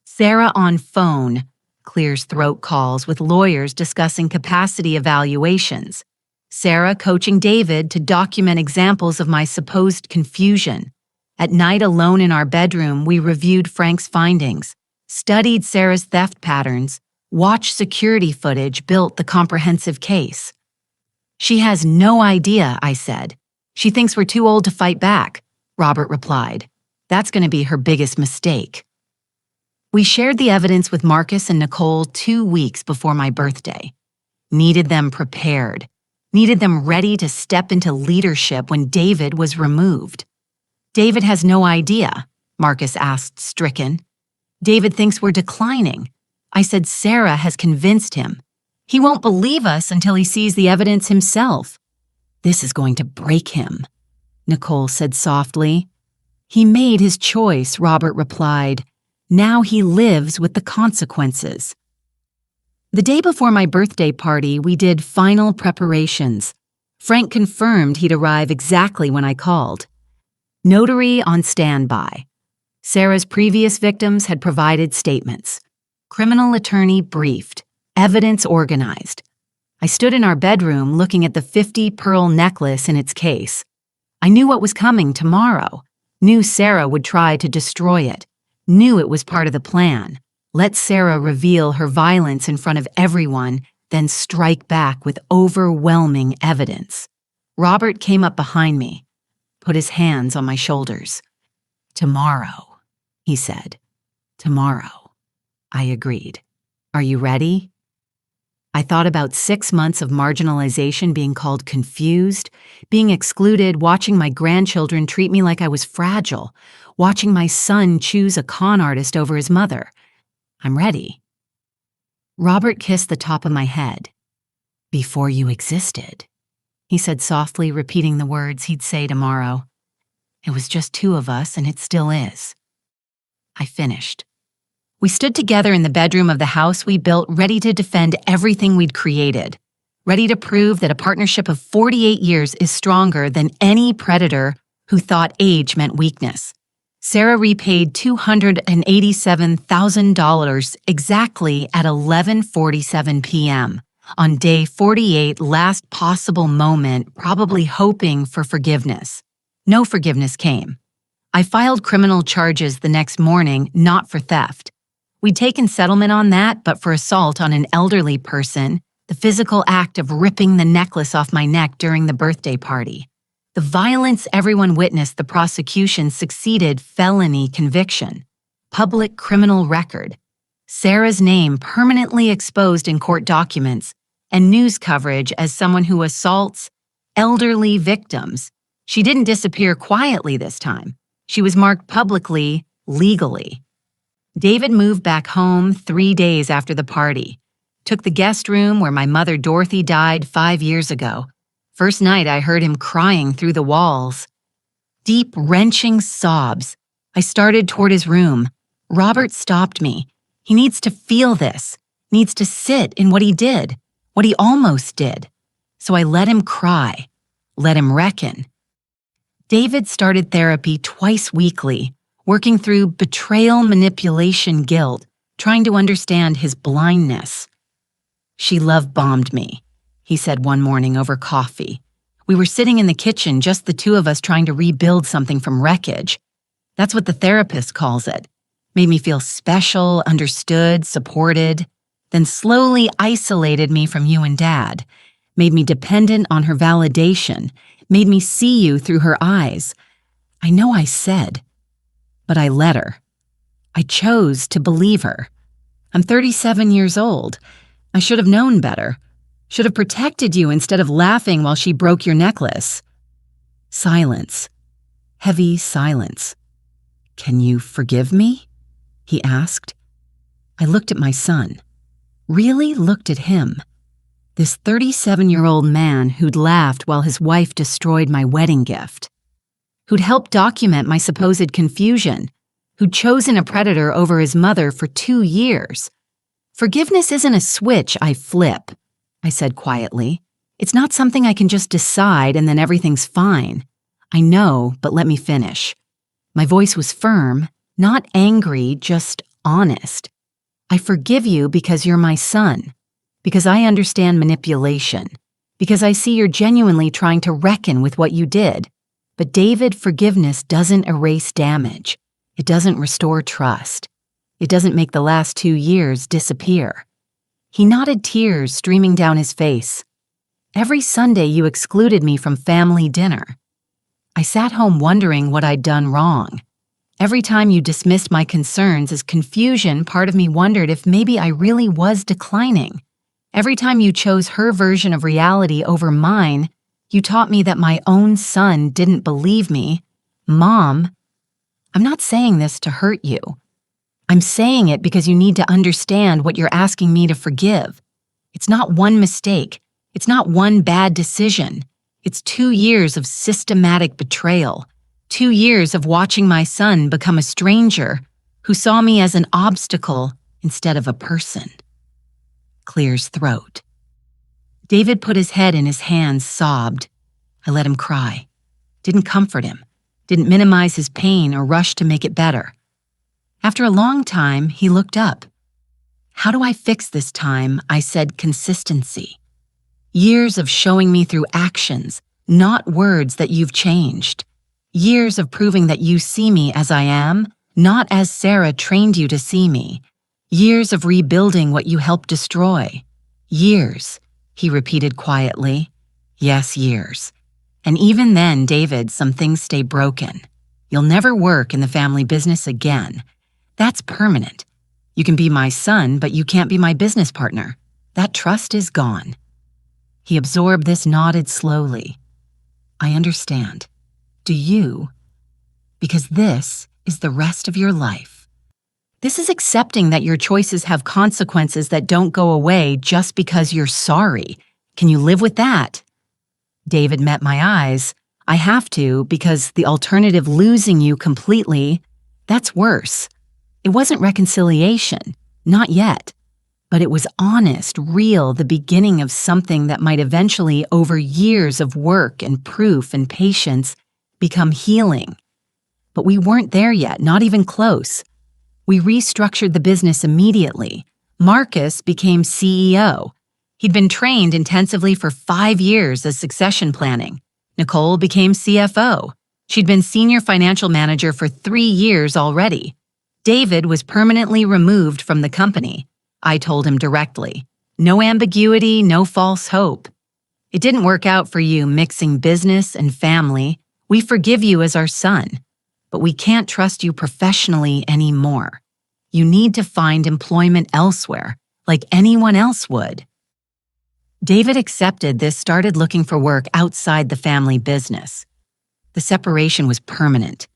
Speaker 1: Sarah on phone, clears throat calls with lawyers discussing capacity evaluations. Sarah coaching David to document examples of my supposed confusion. At night alone in our bedroom, we reviewed Frank's findings, studied Sarah's theft patterns, watched security footage, built the comprehensive case. She has no idea, I said. She thinks we're too old to fight back, Robert replied. That's going to be her biggest mistake. We shared the evidence with Marcus and Nicole 2 weeks before my birthday. Needed them prepared. Needed them ready to step into leadership when David was removed. David has no idea, Marcus asked, stricken. David thinks we're declining. I said Sarah has convinced him. He won't believe us until he sees the evidence himself. This is going to break him, Nicole said softly. He made his choice, Robert replied. Now he lives with the consequences. The day before my birthday party, we did final preparations. Frank confirmed he'd arrive exactly when I called. Notary on standby. Sarah's previous victims had provided statements. Criminal attorney briefed. Evidence organized. I stood in our bedroom looking at the 50-pearl necklace in its case. I knew what was coming tomorrow. Knew Sarah would try to destroy it. Knew it was part of the plan. Let Sarah reveal her violence in front of everyone, then strike back with overwhelming evidence. Robert came up behind me, put his hands on my shoulders. Tomorrow, he said. Tomorrow. I agreed. Are you ready? I thought about 6 months of marginalization, being called confused, being excluded, watching my grandchildren treat me like I was fragile, watching my son choose a con artist over his mother. I'm ready. Robert kissed the top of my head. Before you existed, he said softly, repeating the words he'd say tomorrow. It was just 2 of us, and it still is. I finished. We stood together in the bedroom of the house we built, ready to defend everything we'd created, ready to prove that a partnership of 48 years is stronger than any predator who thought age meant weakness. Sarah repaid $287,000 exactly at 11:47 p.m. on day 48, last possible moment, probably hoping for forgiveness. No forgiveness came. I filed criminal charges the next morning, not for theft. We'd taken settlement on that, but for assault on an elderly person, the physical act of ripping the necklace off my neck during the birthday party. The violence everyone witnessed, the prosecution succeeded felony conviction. Public criminal record. Sarah's name permanently exposed in court documents, and news coverage as someone who assaults elderly victims. She didn't disappear quietly this time. She was marked publicly, legally. David moved back home 3 days after the party. Took the guest room where my mother Dorothy died 5 years ago. First night I heard him crying through the walls. Deep, wrenching sobs. I started toward his room. Robert stopped me. He needs to feel this, needs to sit in what he did, what he almost did. So I let him cry, let him reckon. David started therapy twice weekly, working through betrayal, manipulation, guilt, trying to understand his blindness. "She love-bombed me," he said one morning over coffee. We were sitting in the kitchen, just the two of us trying to rebuild something from wreckage. That's what the therapist calls it. Made me feel special, understood, supported, then slowly isolated me from you and Dad, made me dependent on her validation, made me see you through her eyes. I know I said, but I let her. I chose to believe her. I'm 37 years old. I should have known better. Should have protected you instead of laughing while she broke your necklace. Silence. Heavy silence. "Can you forgive me?" he asked. I looked at my son. Really looked at him. This 37-year-old man who'd laughed while his wife destroyed my wedding gift. Who'd helped document my supposed confusion. Who'd chosen a predator over his mother for 2 years. "Forgiveness isn't a switch I flip," I said quietly. "It's not something I can just decide and then everything's fine. I know, but let me finish." My voice was firm, not angry, just honest. "I forgive you because you're my son, because I understand manipulation, because I see you're genuinely trying to reckon with what you did. But David, forgiveness doesn't erase damage. It doesn't restore trust. It doesn't make the last 2 years disappear." He nodded, tears streaming down his face. "Every Sunday you excluded me from family dinner. I sat home wondering what I'd done wrong. Every time you dismissed my concerns as confusion, part of me wondered if maybe I really was declining. Every time you chose her version of reality over mine, you taught me that my own son didn't believe me. Mom, I'm not saying this to hurt you. I'm saying it because you need to understand what you're asking me to forgive. It's not one mistake. It's not one bad decision. It's 2 years of systematic betrayal. 2 years of watching my son become a stranger who saw me as an obstacle instead of a person." Clear's throat. David put his head in his hands, sobbed. I let him cry. Didn't comfort him. Didn't minimize his pain or rush to make it better. After a long time, he looked up. "How do I fix this time?" I said, "consistency. Years of showing me through actions, not words, that you've changed. Years of proving that you see me as I am, not as Sarah trained you to see me. Years of rebuilding what you helped destroy. Years," he repeated quietly. "Yes, years. And even then, David, some things stay broken. You'll never work in the family business again. That's permanent. You can be my son, but you can't be my business partner. That trust is gone." He absorbed this, nodded slowly. "I understand. Do you? Because this is the rest of your life. This is accepting that your choices have consequences that don't go away just because you're sorry. Can you live with that?" David met my eyes. "I have to, because the alternative, losing you completely, that's worse." It wasn't reconciliation, not yet. But it was honest, real, the beginning of something that might eventually, over years of work and proof and patience, become healing. But we weren't there yet, not even close. We restructured the business immediately. Marcus became CEO. He'd been trained intensively for 5 years as succession planning. Nicole became CFO. She'd been senior financial manager for 3 years already. David was permanently removed from the company. I told him directly. No ambiguity, no false hope. "It didn't work out for you mixing business and family. We forgive you as our son, but we can't trust you professionally anymore. You need to find employment elsewhere, like anyone else would. David accepted this, started looking for work outside the family business. The separation was permanent.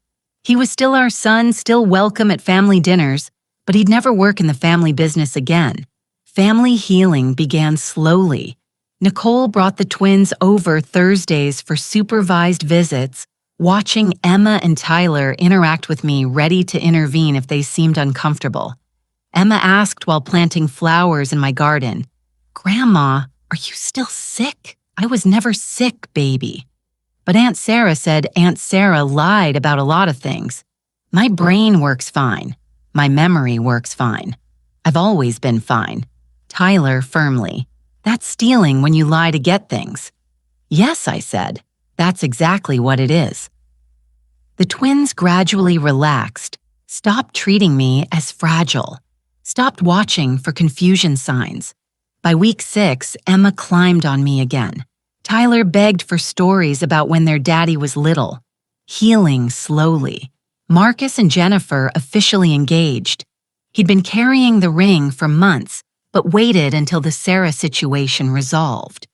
Speaker 1: He was still our son, still welcome at family dinners, but he'd never work in the family business again. Family healing began slowly. Nicole brought the twins over Thursdays for supervised visits, watching Emma and Tyler interact with me, ready to intervene if they seemed uncomfortable. Emma asked while planting flowers in my garden, "Grandma, are you still sick? I was never sick, baby." But Aunt Sarah said Aunt Sarah lied about a lot of things. My brain works fine. My memory works fine. I've always been fine. Tyler firmly. "That's stealing when you lie to get things." "Yes," I said. "That's exactly what it is." The twins gradually relaxed, stopped treating me as fragile, stopped watching for confusion signs. By week 6, Emma climbed on me again. Tyler begged for stories about when their daddy was little. Healing slowly. Marcus and Jennifer officially engaged. He'd been carrying the ring for months, but waited until the Sarah situation resolved.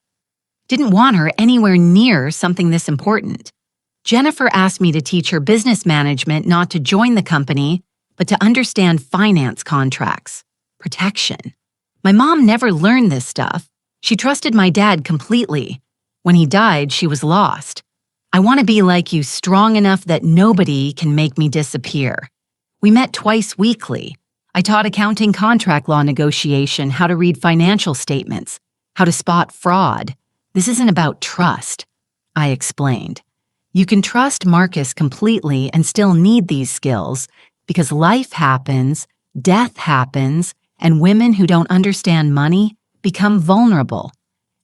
Speaker 1: Didn't want her anywhere near something this important. Jennifer asked me to teach her business management, not to join the company, but to understand finance contracts. Protection. My mom never learned this stuff. She trusted my dad completely. When he died, she was lost. "I want to be like you, strong enough that nobody can make me disappear." We met twice weekly. I taught accounting, contract law negotiation, how to read financial statements, how to spot fraud. "This isn't about trust," I explained. "You can trust Marcus completely and still need these skills because life happens, death happens, and women who don't understand money become vulnerable."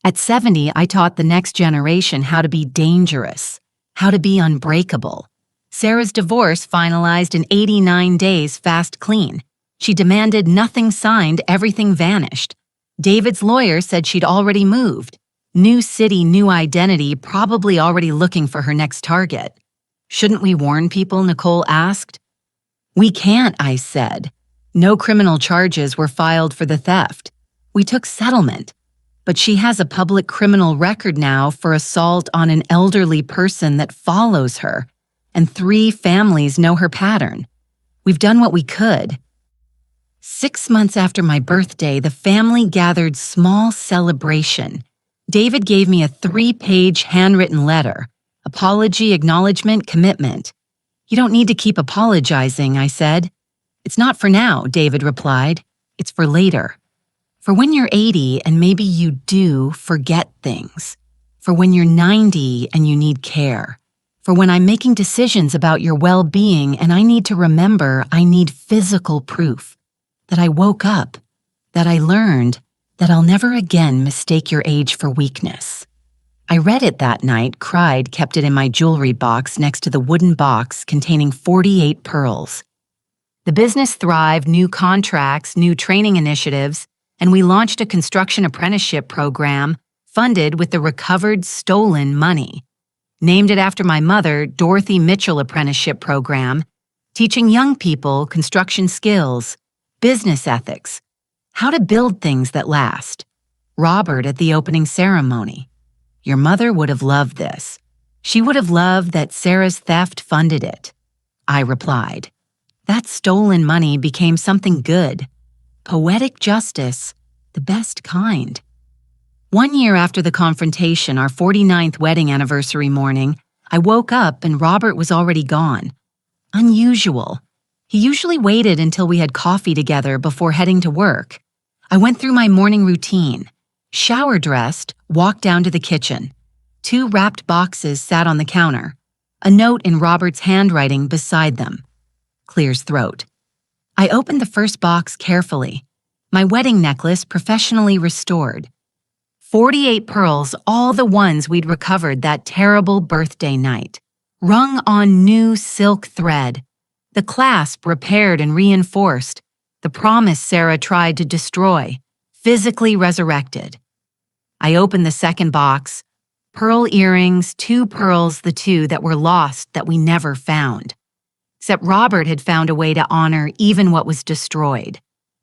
Speaker 1: At 70, I taught the next generation how to be dangerous, how to be unbreakable. Sarah's divorce finalized in 89 days, fast, clean. She demanded nothing signed, everything vanished. David's lawyer said she'd already moved. New city, new identity, probably already looking for her next target. "Shouldn't we warn people?" Nicole asked. "We can't," I said. No criminal charges were filed for the theft. We took settlement. But she has a public criminal record now for assault on an elderly person that follows her, and 3 families know her pattern. We've done what we could. 6 months after my birthday, the family gathered small celebration. David gave me a 3-page handwritten letter, apology, acknowledgement, commitment. "You don't need to keep apologizing," I said. "It's not for now," David replied. "It's for later. For when you're 80 and maybe you do forget things. For when you're 90 and you need care. For when I'm making decisions about your well-being and I need to remember I need physical proof. That I woke up. That I learned that I'll never again mistake your age for weakness." I read it that night, cried, kept it in my jewelry box next to the wooden box containing 48 pearls. The business thrived, new contracts, new training initiatives, and we launched a construction apprenticeship program funded with the recovered stolen money. Named it after my mother, Dorothy Mitchell Apprenticeship Program, teaching young people construction skills, business ethics, how to build things that last. Robert at the opening ceremony. "Your mother would have loved this. She would have loved that Sarah's theft funded it." I replied. That stolen money became something good. Poetic justice, the best kind. 1 year after the confrontation, our 49th wedding anniversary morning, I woke up and Robert was already gone. Unusual. He usually waited until we had coffee together before heading to work. I went through my morning routine. Shower dressed, walked down to the kitchen. 2 wrapped boxes sat on the counter. A note in Robert's handwriting beside them. Clears throat. I opened the first box carefully. My wedding necklace professionally restored. 48 pearls, all the ones we'd recovered that terrible birthday night. Rung on new silk thread. The clasp repaired and reinforced. The promise Sarah tried to destroy. Physically resurrected. I opened the second box. Pearl earrings, 2 pearls, the 2 that were lost that we never found. Except Robert had found a way to honor even what was destroyed.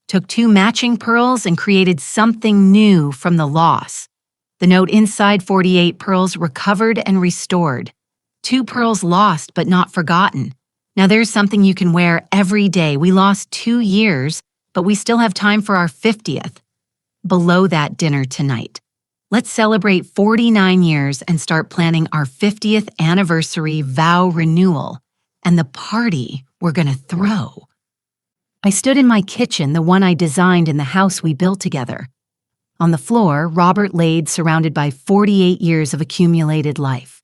Speaker 1: Took 2 matching pearls and created something new from the loss. The note inside 48 pearls recovered and restored. 2 pearls lost but not forgotten. Now there's something you can wear every day. We lost 2 years, but we still have time for our 50th. Below that dinner tonight. Let's celebrate 49 years and start planning our 50th anniversary vow renewal and the party we're gonna throw. I stood in my kitchen, the one I designed in the house we built together. On the floor, Robert laid surrounded by 48 years of accumulated life.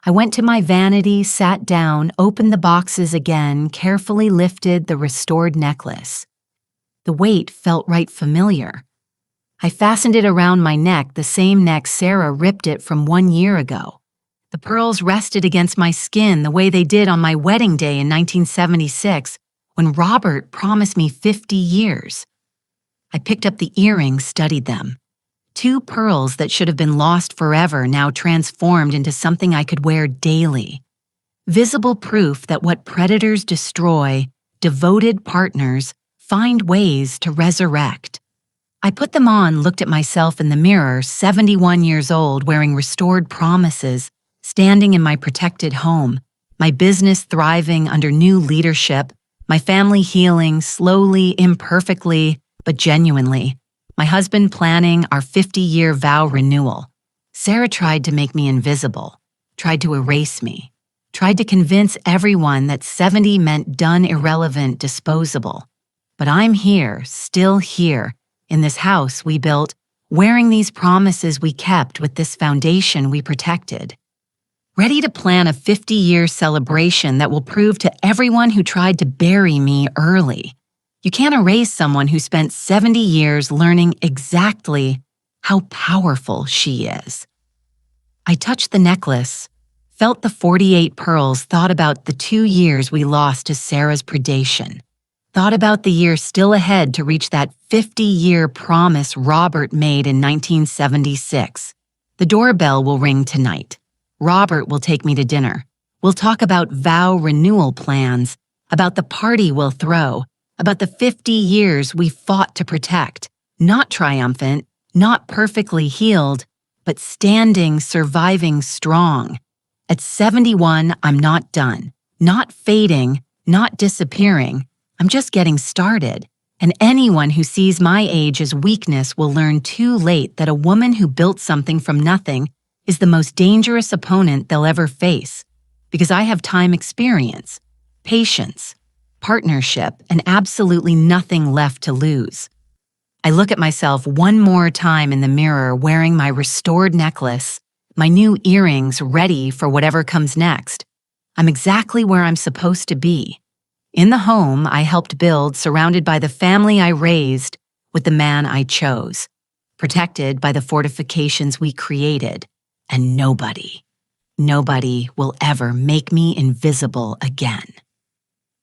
Speaker 1: I went to my vanity, sat down, opened the boxes again, carefully lifted the restored necklace. The weight felt right familiar. I fastened it around my neck, the same neck Sarah ripped it from 1 year ago. The pearls rested against my skin the way they did on my wedding day in 1976 when Robert promised me 50 years. I picked up the earrings, studied them. 2 pearls that should have been lost forever now transformed into something I could wear daily. Visible proof that what predators destroy, devoted partners find ways to resurrect. I put them on, looked at myself in the mirror, 71 years old, wearing restored promises, standing in my protected home, my business thriving under new leadership, my family healing slowly, imperfectly, but genuinely, my husband planning our 50-year vow renewal. Sarah tried to make me invisible, tried to erase me, tried to convince everyone that 70 meant done, irrelevant, disposable. But I'm here, still here, in this house we built, wearing these promises we kept with this foundation we protected. Ready to plan a 50-year celebration that will prove to everyone who tried to bury me early. You can't erase someone who spent 70 years learning exactly how powerful she is. I touched the necklace, felt the 48 pearls, thought about the 2 years we lost to Sarah's predation. Thought about the year still ahead to reach that 50-year promise Robert made in 1976. The doorbell will ring tonight. Robert will take me to dinner. We'll talk about vow renewal plans, about the party we'll throw, about the 50 years we fought to protect. Not triumphant, not perfectly healed, but standing, surviving strong. At 71, I'm not done, not fading, not disappearing. I'm just getting started, and anyone who sees my age as weakness will learn too late that a woman who built something from nothing is the most dangerous opponent they'll ever face, because I have time experience, patience, partnership, and absolutely nothing left to lose. I look at myself one more time in the mirror wearing my restored necklace, my new earrings ready for whatever comes next. I'm exactly where I'm supposed to be. In the home I helped build, surrounded by the family I raised, with the man I chose, protected by the fortifications we created, and nobody will ever make me invisible again.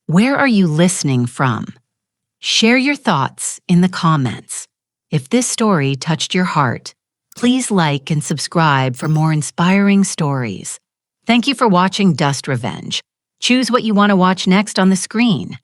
Speaker 1: Where are you listening from? Share your thoughts in the comments. If this story touched your heart, please like and subscribe for more inspiring stories. Thank you for watching Dust Revenge. Choose what you want to watch next on the screen.